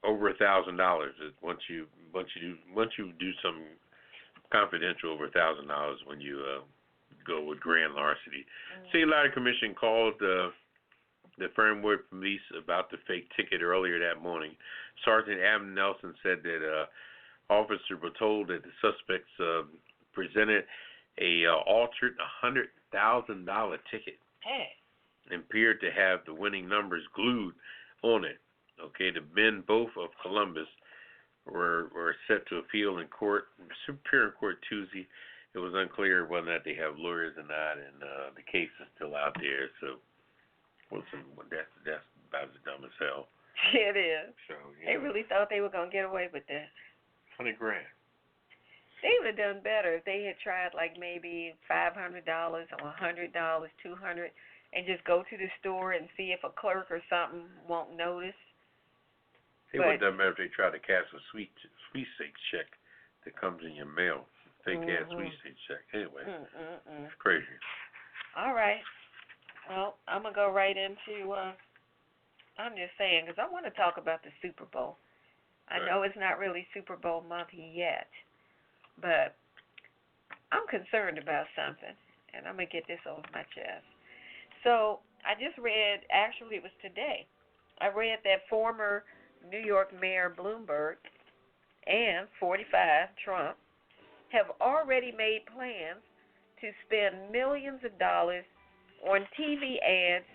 over $1,000. Once you do some confidential, over $1,000 when you go with grand larceny. State Lottery Commission called the Fernwood police about the fake ticket earlier that morning. Sergeant Adam Nelson said that officers were told that the suspects presented a altered $100,000 ticket. Hey. And appeared to have the winning numbers glued on it. Okay, the men, both of Columbus, were set to appeal in court, Superior Court Tuesday. It was unclear whether or not they have lawyers or not, and the case is still out there. So, that's about as dumb as hell. It is. So they really thought they were gonna get away with that. $100,000. They would have done better if they had tried like maybe $500 or $100, $200. And just go to the store and see if a clerk or something won't notice. They would have done better if they tried to cash a sweepstakes check that comes in your mail. Fake-ass sweepstakes check. Anyway, it's crazy. All right. Well, I'm going to go right into, I'm just saying, because I want to talk about the Super Bowl. I know it's not really Super Bowl month yet, but I'm concerned about something, and I'm going to get this off my chest. So I just read, actually it was today, I read that former New York Mayor Bloomberg and 45 Trump have already made plans to spend millions of dollars on TV ads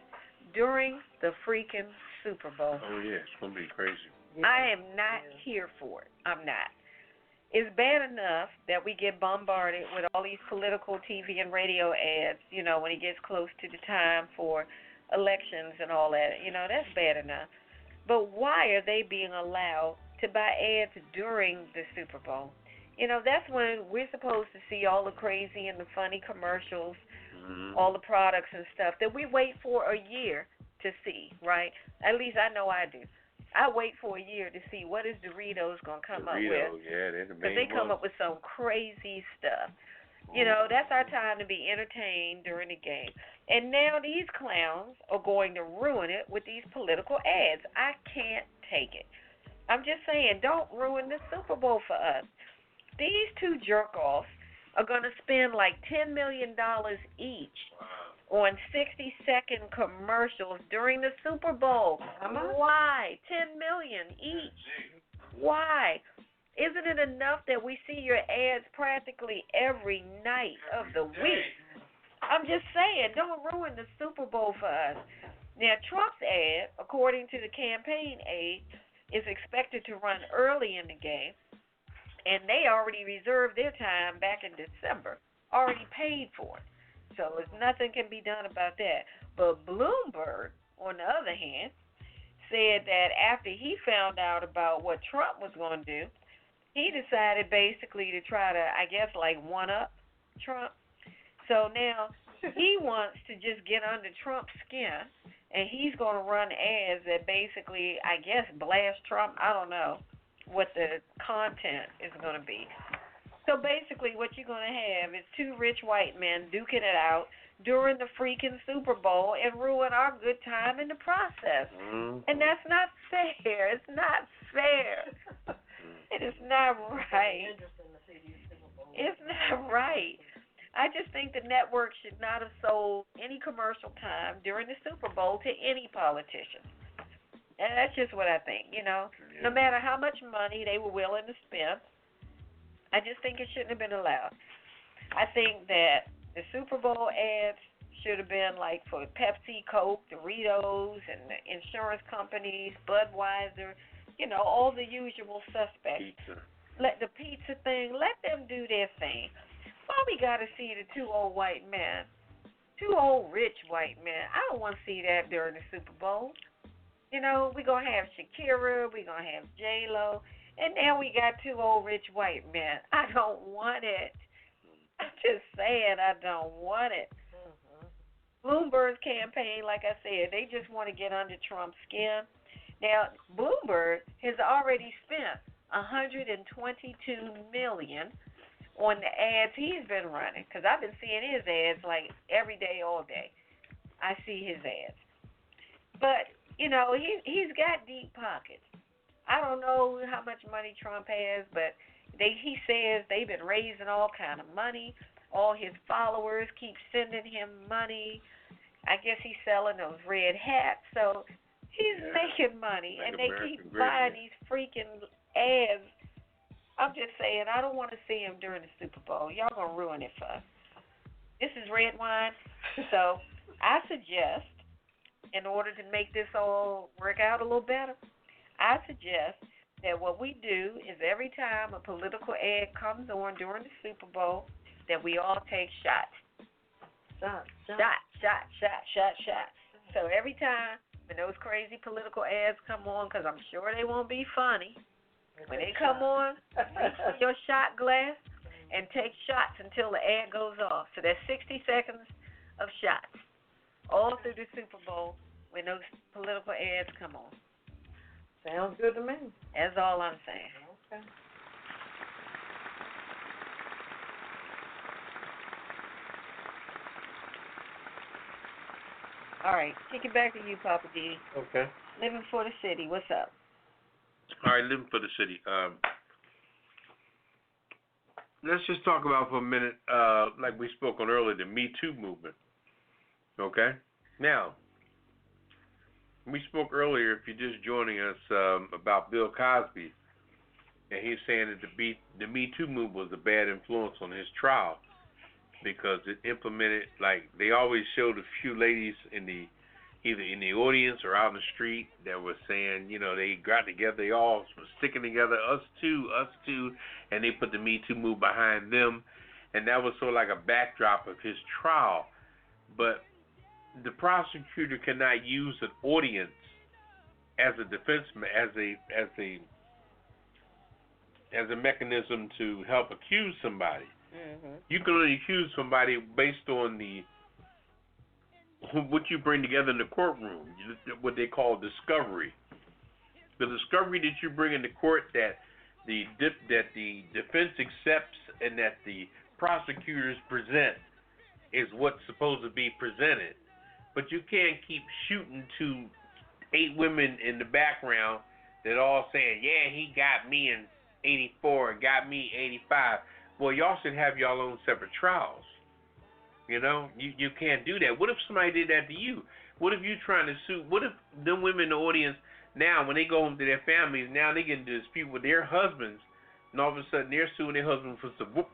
during the freaking Super Bowl. Oh, yeah, it's going to be crazy. I am not here for it. I'm not. It's bad enough that we get bombarded with all these political TV and radio ads, when it gets close to the time for elections and all that. That's bad enough. But why are they being allowed to buy ads during the Super Bowl? That's when we're supposed to see all the crazy and the funny commercials, all the products and stuff that we wait for a year to see, right? At least I know I do. I wait for a year to see what is Doritos going to come up with. Yeah, they're the main Because they come up with some crazy stuff. That's our time to be entertained during the game. And now these clowns are going to ruin it with these political ads. I can't take it. I'm just saying, don't ruin the Super Bowl for us. These two jerk-offs are going to spend like $10 million each on 60-second commercials during the Super Bowl. Why? $10 million each. Why? Isn't it enough that we see your ads practically every night of the week? I'm just saying, don't ruin the Super Bowl for us. Now, Trump's ad, according to the campaign aide, is expected to run early in the game, and they already reserved their time back in December, already paid for it. So nothing can be done about that. But Bloomberg, on the other hand, said that after he found out about what Trump was going to do, he decided basically to try to, one-up Trump. So now he wants to just get under Trump's skin, and he's going to run ads that basically, blast Trump. I don't know what the content is going to be. So basically what you're going to have is two rich white men duking it out during the freaking Super Bowl and ruin our good time in the process. And that's not fair. It's not fair. It is not right. It's not right. I just think the network should not have sold any commercial time during the Super Bowl to any politician. And that's just what I think, No matter how much money they were willing to spend, I just think it shouldn't have been allowed. I think that the Super Bowl ads should have been like for Pepsi, Coke, Doritos, and the insurance companies, Budweiser, all the usual suspects. let the pizza thing, let them do their thing. Why we got to see the two old white men, two old rich white men? I don't want to see that during the Super Bowl. You know, we're going to have Shakira, we're going to have J-Lo, and now we got two old rich white men. I don't want it. I'm just saying I don't want it. Bloomberg's campaign, like I said, they just want to get under Trump's skin. Now, Bloomberg has already spent $122 million on the ads he's been running, because I've been seeing his ads like every day, all day. I see his ads. But, you know, he's got deep pockets. I don't know how much money Trump has, but he says they've been raising all kind of money. All his followers keep sending him money. I guess he's selling those red hats, so he's making money, and they keep buying these freaking ads. I'm just saying, I don't want to see him during the Super Bowl. Y'all gonna ruin it for us. This is Redwine, so I suggest, in order to make this all work out a little better, I suggest that what we do is every time a political ad comes on during the Super Bowl, that we all take shots. Shot. So every time when those crazy political ads come on, because I'm sure they won't be funny, when they come on, reach for your shot glass and take shots until the ad goes off. So that's 60 seconds of shots all through the Super Bowl when those political ads come on. Sounds good to me. That's all I'm saying. Okay. All right, kick it back to you, Poppa DD. Okay. Living for the city. What's up? All right, living for the city. Let's just talk about for a minute, like we spoke on earlier, the Me Too movement. Okay? Now, we spoke earlier, if you're just joining us, about Bill Cosby, and he's saying that the Me Too movement was a bad influence on his trial because it implemented, like, they always showed a few ladies either in the audience or out in the street that were saying, you know, they got together, they all were sticking together, us too, and they put the Me Too movement behind them, and that was sort of like a backdrop of his trial. But the prosecutor cannot use an audience as a defense, as a mechanism to help accuse somebody. Mm-hmm. You can only accuse somebody based on what you bring together in the courtroom, what they call discovery. The discovery that you bring into court that the defense accepts and that the prosecutors present is what's supposed to be presented. But you can't keep shooting to 8 women in the background that all saying, yeah, he got me in 84 and got me 85. Well, y'all should have y'all own separate trials. You know, you can't do that. What if somebody did that to you? What if you trying to sue? What if them women in the audience now, when they go home to their families, now they get into dispute with their husbands, and all of a sudden they're suing their husband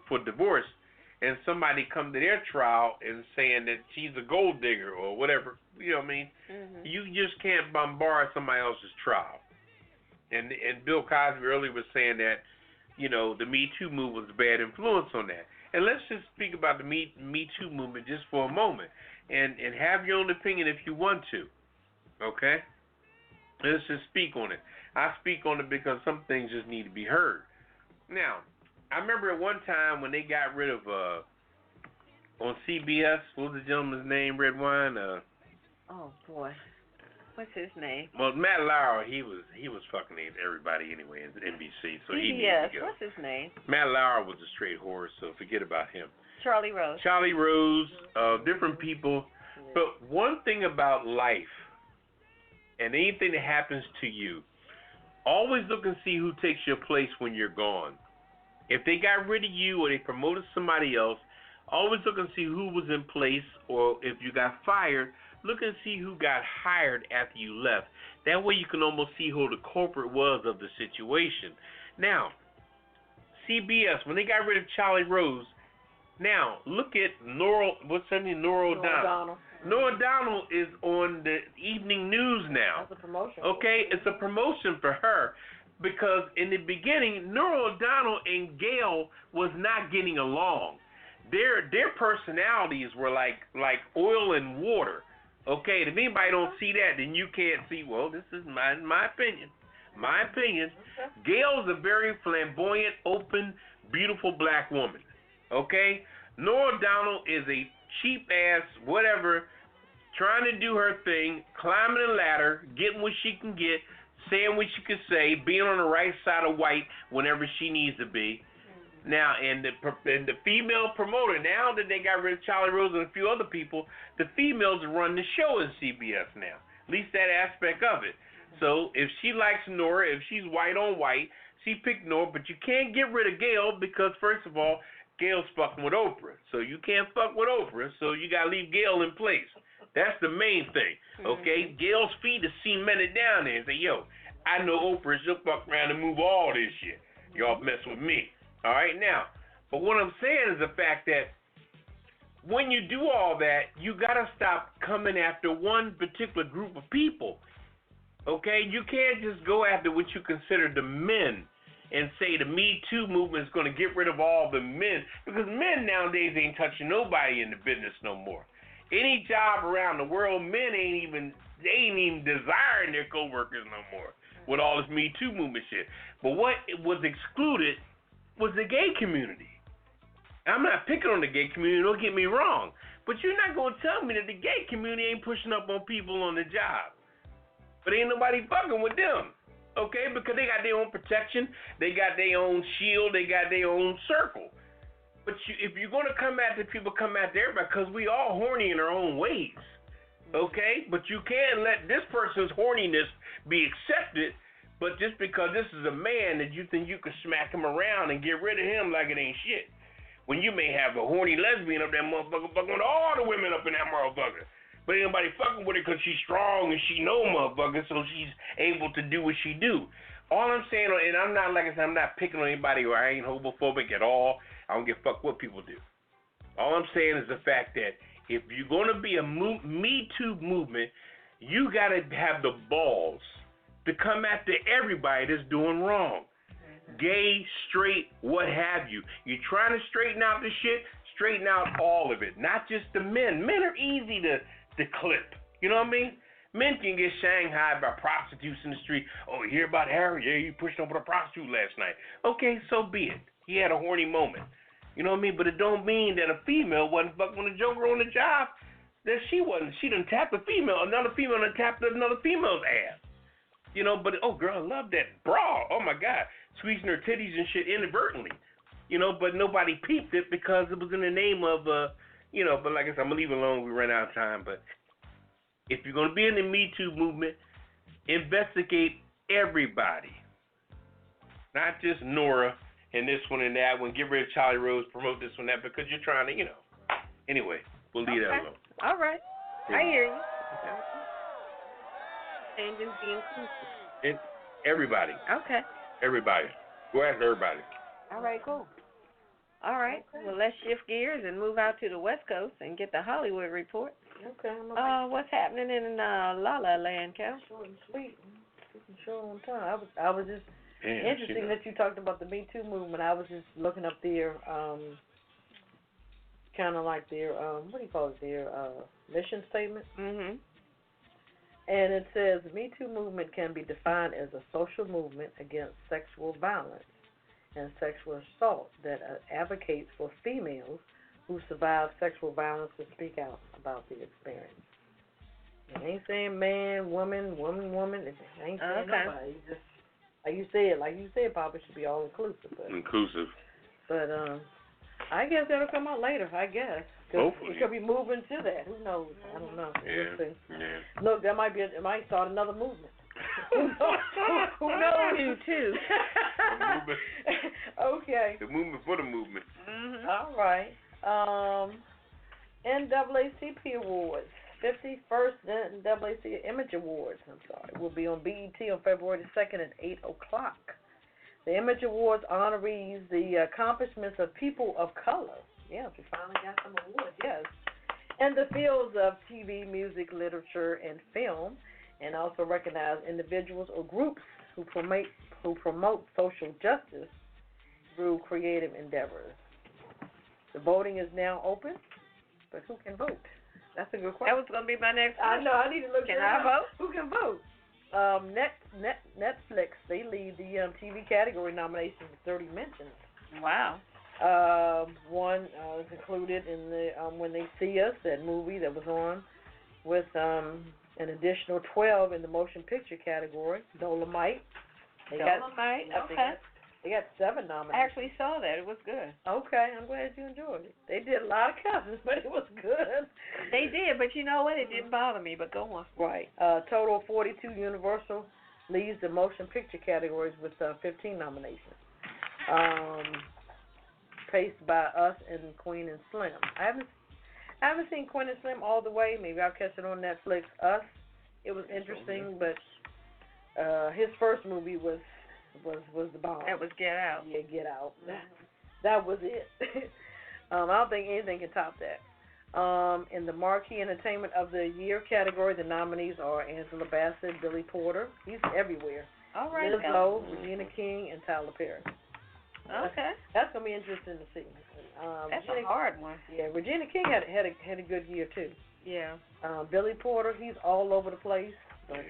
for divorce, and somebody come to their trial and saying that she's a gold digger or whatever. You know what I mean? Mm-hmm. You just can't bombard somebody else's trial. And Bill Cosby earlier was saying that, you know, the Me Too movement was a bad influence on that. And let's just speak about the Me Too movement just for a moment and have your own opinion if you want to, okay? Let's just speak on it. I speak on it because some things just need to be heard. Now, I remember at one time when they got rid of, on CBS, what was the gentleman's name, Redwine? Oh, boy. What's his name? Well, Matt Lauer, he was fucking everybody anyway in NBC, so he needed to go. What's his name? Matt Lauer was a straight horse, so forget about him. Charlie Rose, different people. But one thing about life, and anything that happens to you, always look and see who takes your place when you're gone. If they got rid of you or they promoted somebody else, always look and see who was in place, or if you got fired, look and see who got hired after you left. That way you can almost see who the culprit was of the situation. Now, CBS, when they got rid of Charlie Rose, now look at Nora O'Donnell. Nora O'Donnell is on the evening news now. That's a promotion. Okay, it's a promotion for her. because in the beginning, Nora O'Donnell and Gail was not getting along. Their personalities were like oil and water. Okay, if anybody don't see that, then you can't see. Well, this is my opinion. My opinion. Gail's a very flamboyant, open, beautiful black woman. Okay, Nora O'Donnell is a cheap ass whatever, trying to do her thing, climbing the ladder, getting what she can get, saying what she can say, being on the right side of white whenever she needs to be. Now, and the female promoter, now that they got rid of Charlie Rose and a few other people, the females run the show in CBS now. At least that aspect of it. So if she likes Nora, if she's white on white, she picked Nora, but you can't get rid of Gail because, first of all, Gail's fucking with Oprah. So you can't fuck with Oprah, so you got to leave Gail in place. That's the main thing, okay? Gail's feet is cemented down there and say, yo, I know Oprah, she'll fuck around and move all this shit. Y'all mess with me. All right, now, but what I'm saying is the fact that when you do all that, you got to stop coming after one particular group of people, okay? You can't just go after what you consider the men and say the Me Too movement is going to get rid of all the men, because men nowadays ain't touching nobody in the business no more. Any job around the world, men ain't even desiring their coworkers no more with all this Me Too movement shit. But what was excluded was the gay community. I'm not picking on the gay community, don't get me wrong, but you're not going to tell me that the gay community ain't pushing up on people on the job. But ain't nobody fucking with them, okay? Because they got their own protection, they got their own shield, they got their own circle. But if you're going to come after people, come after everybody, because we all horny in our own ways, okay? But you can't let this person's horniness be accepted. But just because this is a man that you think you can smack him around and get rid of him like it ain't shit. When you may have a horny lesbian up that motherfucker fucking with all the women up in that motherfucker. But ain't nobody fucking with her because she's strong and she know motherfucker, so she's able to do what she do. All I'm saying, and I'm not, like I said, I'm not picking on anybody, or I ain't homophobic at all. I don't give a fuck what people do. All I'm saying is the fact that if you're going to be a Me Too movement, you got to have the balls to come after everybody that's doing wrong. Gay, straight, what have you. You're trying to straighten out the shit, straighten out all of it. Not just the men. Men are easy to clip. You know what I mean? Men can get shanghaied by prostitutes in the street. Oh, you hear about Harry? Yeah, you pushed up with a prostitute last night. Okay, so be it. He had a horny moment. You know what I mean? But it don't mean that a female wasn't fucking with a joker on the job. That she wasn't. She done tapped a female. Another female done tapped another female's ass. You know, but, oh, girl, I love that bra. Oh, my God. Squeezing her titties and shit inadvertently. You know, but nobody peeped it because it was in the name of, you know, but like I said, I'm going to leave it alone. We ran out of time. But if you're going to be in the Me Too movement, investigate everybody. Not just Nora and this one and that one. Get rid of Charlie Rose, promote this one and that, because you're trying to, you know. Anyway, we'll leave that alone. All right. I hear you. And just be inclusive. And everybody. Okay. Everybody. Go after everybody. All right, cool. All right. Well, let's shift gears and move out to the West Coast and get the Hollywood report. Okay. What's happening in La La Land, Cal? Short and sweet. Short on time. I was just interesting that you talked about the Me Too movement. I was just looking up their kind of like their what do you call it? Their mission statement. Mhm. And it says, the Me Too movement can be defined as a social movement against sexual violence and sexual assault that advocates for females who survive sexual violence to speak out about the experience. It ain't saying man, woman, woman. It ain't saying nobody. It's just, like you said, Papa, it should be all inclusive. Inclusive. But I guess that'll come out later, I guess. Hopefully. We could be moving to that. Who knows? I don't know. Yeah. We'll see. Yeah. Look, it might start another movement. Who knows? You too. Okay. The movement for the movement. Mhm. All right. NAACP Awards. 51st NAACP Image Awards, will be on BET on February 2nd at 8 o'clock. The Image Awards honorees the accomplishments of people of color. Yes, we finally got some awards, yes. In the fields of TV, music, literature, and film. and also recognize individuals or groups who promote social justice through creative endeavors. The voting is now open, but who can vote? That's a good question. That was going to be my next I question. know. I need to look. Can I vote? Who can vote? Netflix, they lead the TV category nominations with 30 mentions. Wow. One is included in the When They See Us, that movie that was on, with an additional 12 in the motion picture category. Dolomite. Dolomite, okay. They got 7 I nominations. actually saw that. It was good. Okay, I'm glad you enjoyed it. They did a lot of cussing, but it was good. They did, but you know what? It didn't bother me, but go on. Right. Total of 42. Universal leads the motion picture categories with 15 nominations. Paced by Us and Queen and Slim. I haven't seen Queen and Slim all the way. Maybe I'll catch it on Netflix. Us, it was interesting, but his first movie was the bomb. That was Get Out. Yeah, Get Out. That was it. I don't think anything can top that. In the Marquee Entertainment of the Year category, the nominees are Angela Bassett, Billy Porter. He's everywhere. All right. Lizzo, Regina King, and Tyler Perry. Okay. That's gonna be interesting to see. That's a hard one. Yeah, Regina King had a good year too. Yeah. Billy Porter, he's all over the place, but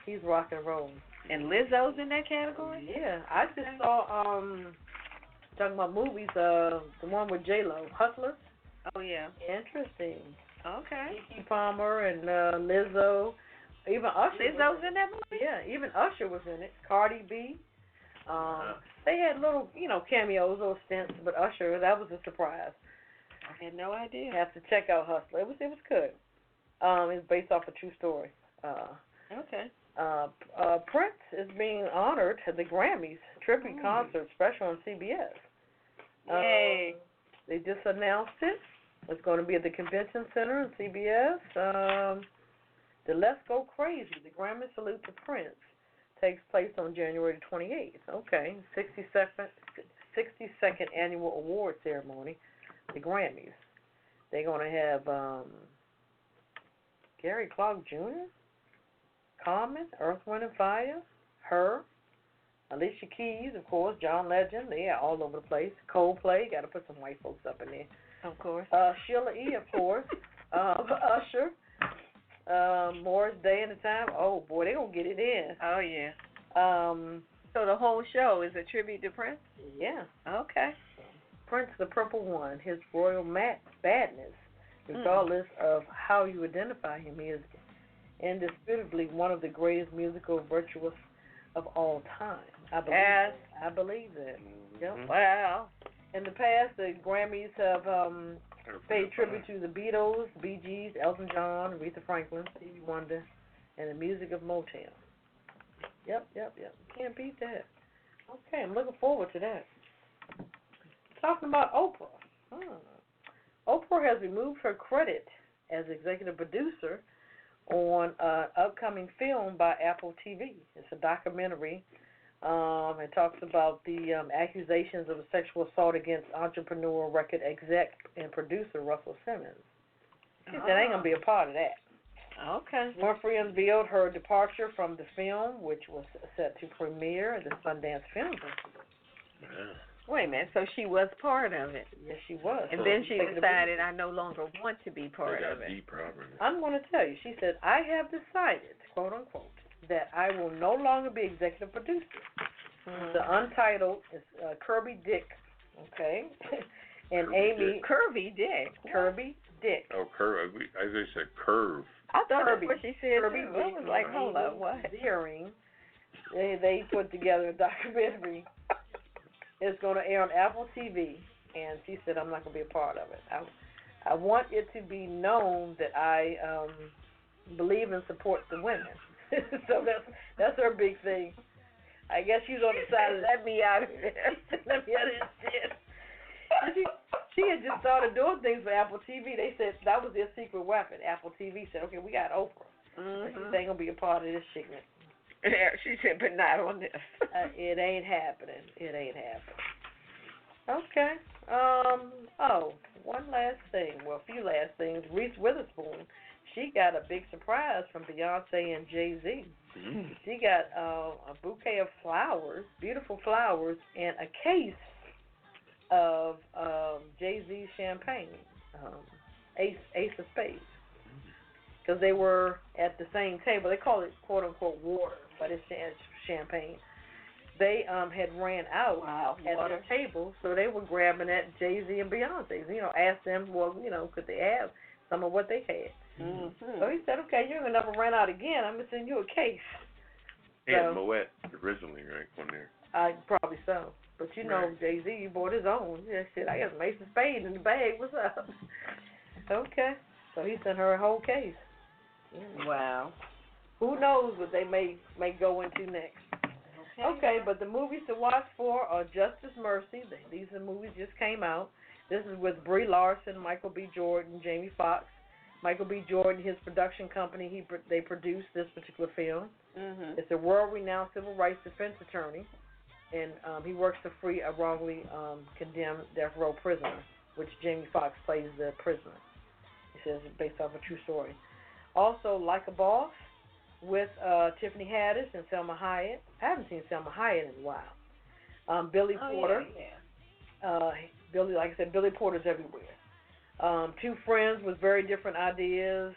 he's rock and roll. And Lizzo's in that category? Yeah, I just saw talking about movies. The one with J-Lo, Hustlers. Oh yeah. Interesting. Okay. Keke Palmer and Lizzo, even Usher. Lizzo's in that movie? Yeah, even Usher was in it. Cardi B. They had little, cameos, little stints, but Usher, that was a surprise. I had no idea. You have to check out Hustler. It was good. It's based off a true story. Okay. Prince is being honored at the Grammys tribute concert special on CBS. Yay. They just announced it. It's going to be at the Convention Center in CBS. The Let's Go Crazy, the Grammy Salute to Prince, takes place on January 28th. Okay, 62nd annual award ceremony, the Grammys. They're going to have Gary Clark Jr., Common, Earth, Wind and Fire, Her, Alicia Keys, of course, John Legend. They are all over the place. Coldplay, got to put some white folks up in there. Of course. Sheila E., of course. Usher. Morris Day and the Time. Oh boy, they gonna get it in. Oh yeah. So the whole show is a tribute to Prince? Yeah. Okay. Prince, the Purple One, his royal badness, regardless of how you identify him, he is indisputably one of the greatest musical virtuosos of all time. I believe that. Yep. Wow. In the past, the Grammys have paid tribute to the Beatles, Bee Gees, Elton John, Aretha Franklin, Stevie Wonder, and the music of Motown. Yep. Can't beat that. Okay, I'm looking forward to that. Talking about Oprah. Oprah has removed her credit as executive producer on an upcoming film by Apple TV. It's a documentary. It talks about the accusations of sexual assault against entrepreneur, record exec, and producer Russell Simmons. She said, I ain't going to be a part of that. Okay. Winfrey unveiled her departure from the film, which was set to premiere at the Sundance Film Festival. Wait a minute, so she was part of it? Yes, she was. And then she decided, I no longer want to be part of it. I'm going to tell you, she said, I have decided, quote unquote, that I will no longer be executive producer. The Untitled is Kirby Dick, okay? And Kirby Amy. Dick. Kirby Dick. Kirby Dick. Oh, curve. I think said curve. I thought Kirby. that's what she said. Kirby Too. I Dick. was like, hold up, what? Deering. They put together a documentary. It's going to air on Apple TV, and she said, I'm not going to be a part of it. I want it to be known that I believe and support the women. So that's her big thing. I guess she's on the side of let me out of here. Let me out of this shit. She had just started doing things for Apple TV. They said that was their secret weapon. Apple TV said, okay, we got Oprah. But she ain't going to be a part of this shit. Yeah, she said, but not on this. It ain't happening. Okay. One last thing. Well, a few last things. Reese Witherspoon she got a big surprise from Beyonce and Jay-Z. She got a bouquet of flowers, beautiful flowers, and a case of Jay-Z champagne, Ace of Spades. Because they were at the same table. They call it quote-unquote water, but it's champagne. They had ran out at the table, so they were grabbing at Jay-Z and Beyonce. Asked them, could they have some of what they had? Mm-hmm. So he said, okay, you're going to never run out again. I'm going to send you a case. And Moet originally, right, on there. Probably so. But Jay-Z, he bought his own. Yeah, shit, I got some Ace of Spades in the bag. What's up? Okay. So he sent her a whole case. Yeah. Wow. Who knows what they may go into next. Okay, but the movies to watch for are Justice Mercy. These are movies just came out. This is with Brie Larson, Michael B. Jordan, Jamie Foxx. Michael B. Jordan, his production company, they produced this particular film. Mm-hmm. It's a world-renowned civil rights defense attorney, and he works to free a wrongly condemned death row prisoner, which Jamie Foxx plays the prisoner. He says it's based off a true story. Also, Like a Boss with Tiffany Haddish and Selma Hayek. I haven't seen Selma Hayek in a while. Billy Porter. Yeah. Billy Porter's everywhere. Two friends with very different ideas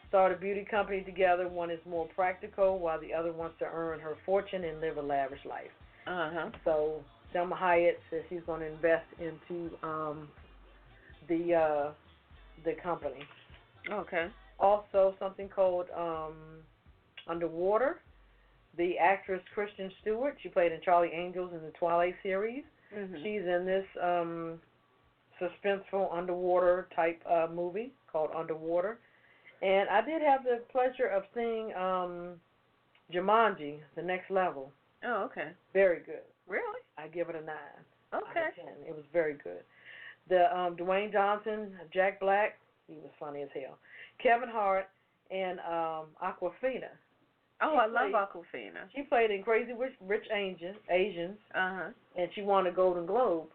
start a beauty company together. One is more practical, while the other wants to earn her fortune and live a lavish life. Uh-huh. So Selma Hayek says she's going to invest into the company. Okay. Also, something called Underwater. The actress Kristen Stewart, she played in Charlie Angels in the Twilight series. Mm-hmm. She's in this suspenseful underwater type movie called Underwater. And I did have the pleasure of seeing Jumanji, The Next Level. Oh, okay. Very good. Really? I give it a 9. Okay. Out of 10. It was very good. The Dwayne Johnson, Jack Black, he was funny as hell. Kevin Hart and Awkwafina. Oh, I love Awkwafina. She played in Crazy Rich Asians. Uh-huh. And she won a Golden Globe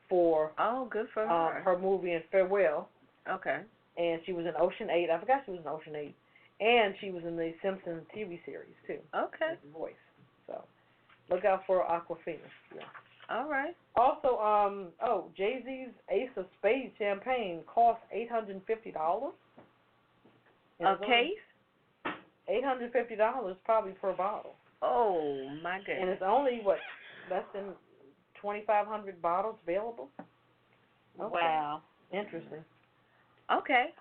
for good for her. Her movie in Farewell. Okay. And she was in Ocean 8. I forgot she was in Ocean 8. And she was in the Simpsons TV series, too. Okay. As a voice. So, look out for Awkwafina. Yeah. All right. Also, Jay-Z's Ace of Spades champagne costs $850. A case? $850 probably per bottle. Oh, my goodness. And it's only, less than 2,500 bottles available? Okay. Wow. Interesting. Okay.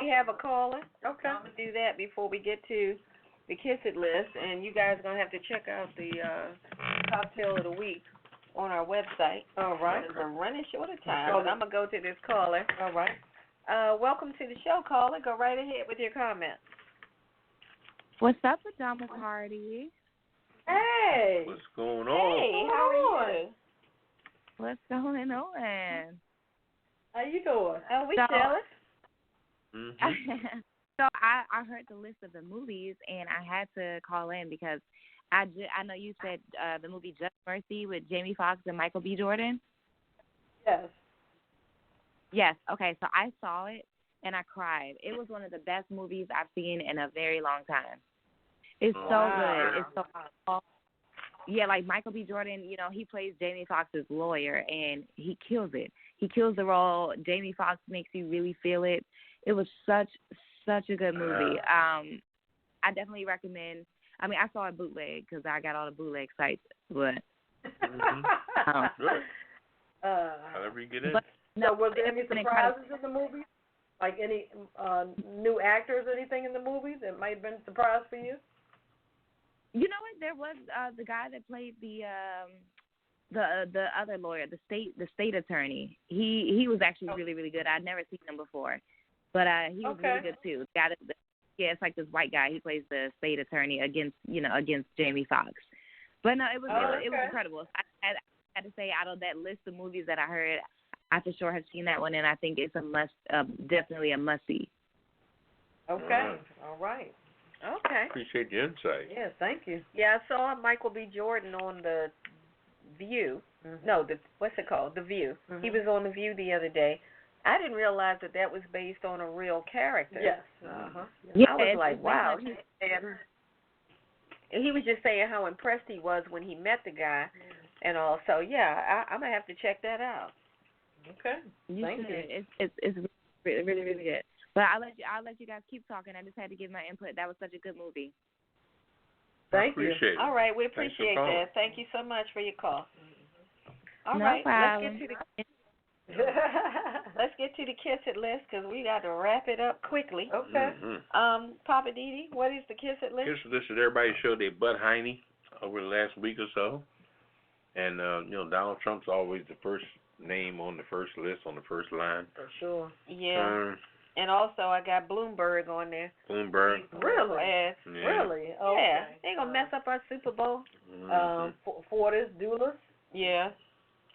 We have a caller. Okay. I'm going to do that before we get to the Kiss It list. And you guys are going to have to check out the cocktail of the week on our website. All right. We're running short of time, but I'm going to go to this caller. All right. Welcome to the show, caller. Go right ahead with your comments. What's up, Pajama Party? Hey. What's going on? Hey, how are you? What's going on? How you doing? Oh, we jealous. Mm-hmm. So I heard the list of the movies, and I had to call in because I know you said the movie Just Mercy with Jamie Foxx and Michael B. Jordan. Yes. Yes. Okay. So I saw it and I cried. It was one of the best movies I've seen in a very long time. It's so good. It's so yeah, like Michael B. Jordan, he plays Jamie Foxx's lawyer and he kills it. He kills the role. Jamie Foxx makes you really feel it. It was such a good movie. I definitely recommend. I mean, I saw a bootleg because I got all the bootleg sites, but Good. However you get in. So was there any surprises in the movie? Like any new actors or anything in the movie that might have been a surprise for you? You know what? There was the guy that played the other lawyer, the state attorney. He was actually really, really good. I'd never seen him before, but he was really good too. It's like this white guy. He plays the state attorney against Jamie Foxx. But no, it was incredible. I had to say, out of that list of movies that I heard, I for sure have seen that one, and I think it's definitely a must see. Okay. All right. Okay. Appreciate the insight. Yeah, thank you. Yeah, I saw Michael B. Jordan on The View. Mm-hmm. No, what's it called? The View. Mm-hmm. He was on The View the other day I didn't realize that was based on a real character. Yes. Yeah, I was it's like, wow. based He was just saying how impressed he was when he met the guy, and all. So yeah, I'm gonna have to check that out. Okay. Thank you. It's really, really, really good. But I'll let you guys keep talking. I just had to give my input. That was such a good movie. Thank you. Appreciate it. All right, we appreciate calling. that. Thank you so much for your call. All No right, problem. let's get to the Kiss It list because we got to wrap it up quickly. Okay. Mm-hmm. Poppa DD, what is the Kiss It list? Kiss It list is everybody showed their butt hiney over the last week or so. And, Donald Trump's always the first name on the first list, on the first line. For sure. Yeah. And also, I got Bloomberg on there. Bloomberg. Really? Yeah. Really? Oh, yeah. They going to mess up our Super Bowl. Fortis Doulas. Yeah.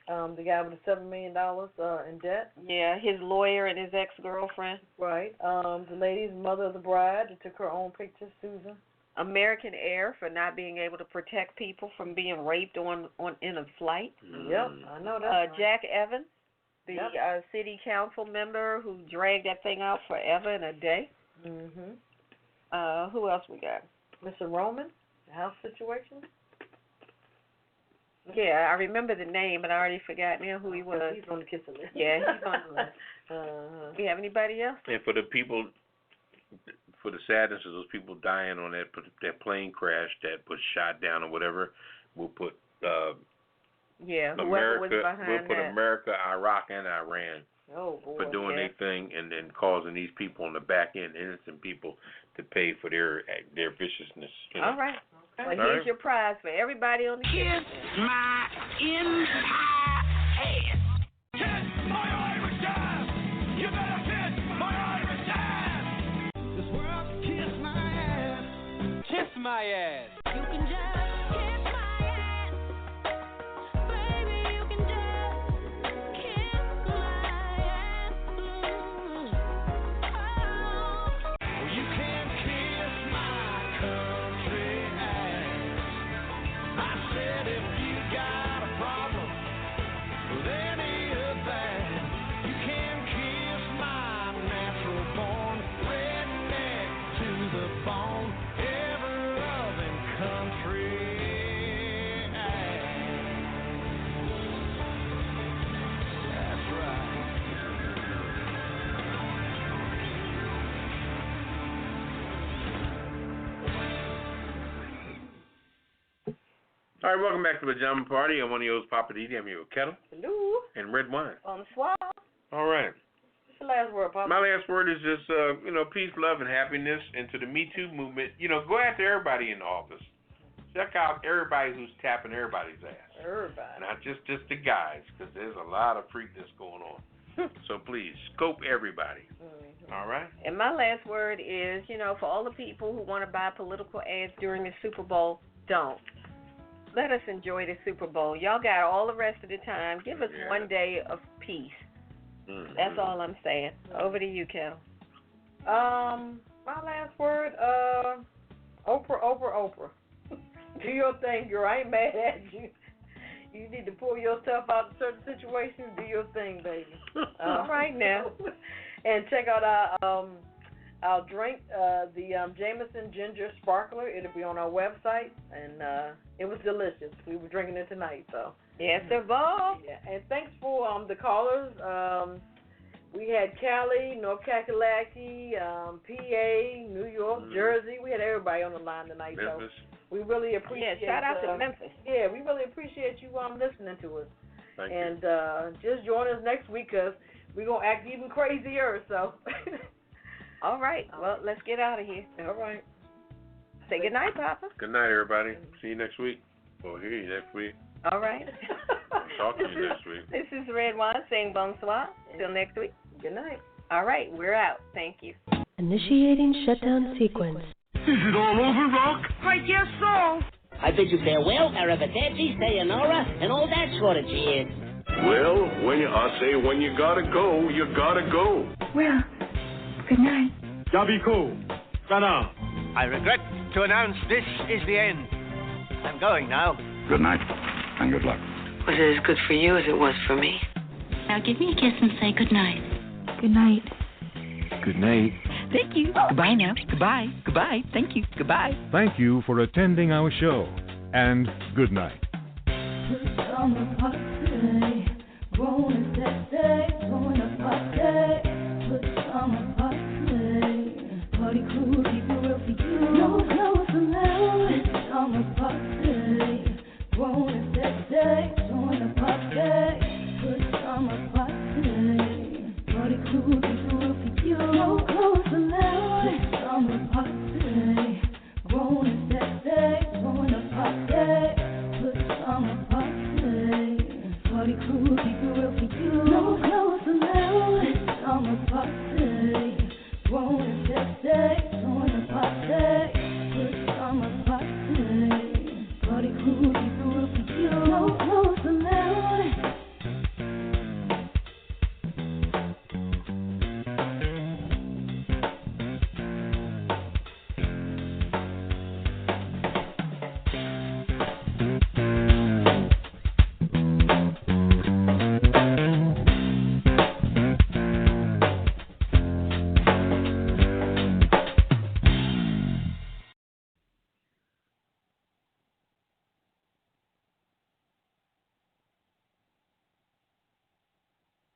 The guy with the $7 million in debt. Yeah, his lawyer and his ex-girlfriend. Right. The lady's mother of the bride that took her own picture, Susan. American Air for not being able to protect people from being raped in a flight. Yep, I know that. Jack Evans, the city council member who dragged that thing out forever and a day. Who else we got? Mr. Roman, the house situation. Yeah, I remember the name, but I already forgot now who he was. He's on the Kiss It list. Yeah, he's on the list. We have anybody else? And for the people, for the sadness of those people dying on that plane crash that was shot down or whatever, we'll put whoever was behind we'll put that. America, Iraq, and Iran for doing their thing and causing these people on the back end, innocent people, to pay for their viciousness. All right. Well, here's your prize for everybody on the Kiss my entire ass. Kiss my Irish ass. You better kiss my Irish ass. This world can kiss my ass. Kiss my ass. You can just kiss my ass. Baby, you can just kiss my ass. Oh, you can kiss my country ass. I said if you got a problem with any of that, you can kiss my natural born redneck to the bone, ever-loving country ass. That's right. All right, welcome back to the Pajama Party. I'm one of your hosts, Poppa DD. I'm here with Ketel Hello. and Redwine. Bonsoir. All right. What's the last word, Papa? My last word is just, peace, love, and happiness. And to the Me Too movement, go after everybody in the office. Check out everybody who's tapping everybody's ass. Everybody. Not just the guys, because there's a lot of freakness going on. So please, scope everybody. All right? And my last word is, for all the people who want to buy political ads during the Super Bowl, don't. Let us enjoy the Super Bowl. Y'all got all the rest of the time. Give us one day of peace. That's all I'm saying. Over to you, Ketel. My last word, Oprah. Do your thing, girl. I ain't mad at you. You need to pull yourself out of certain situations. Do your thing, baby. All right now. And check out our drink, the Jameson Ginger Sparkler. It'll be on our website, and it was delicious. We were drinking it tonight, so. Yes, sir, Bob. Yeah, and thanks for the callers. We had Cali, North Kakalaki, PA, New York, Jersey. We had everybody on the line tonight. Memphis. So we really appreciate. Yeah, shout out to Memphis. Yeah, we really appreciate you listening to us. Thank and you. Just join us next week because we're gonna act even crazier. So. All right. Well, let's get out of here. All right. Say good night, Papa. Good night, everybody. See you next week. Or hear you next week. All right. Talk to you next week. This is Redwine saying bonsoir. Till next week. Good night. All right. We're out. Thank you. Initiating shutdown sequence. Is it all over, Rock? I guess so. I bid you farewell, arrivederci, sayonara, and all that sort of jazz. Well, when you gotta go, you gotta go. Well, good night. Yabiko. Sana. I regret to announce this is the end. I'm going now. Good night, and good luck. Was it as good for you as it was for me? Now give me a kiss and say good night. Good night. Good night. Thank you. Goodbye now. Goodbye. Goodbye. Thank you. Goodbye. Thank you for attending our show, and good night. Pajama Party, growing sexy.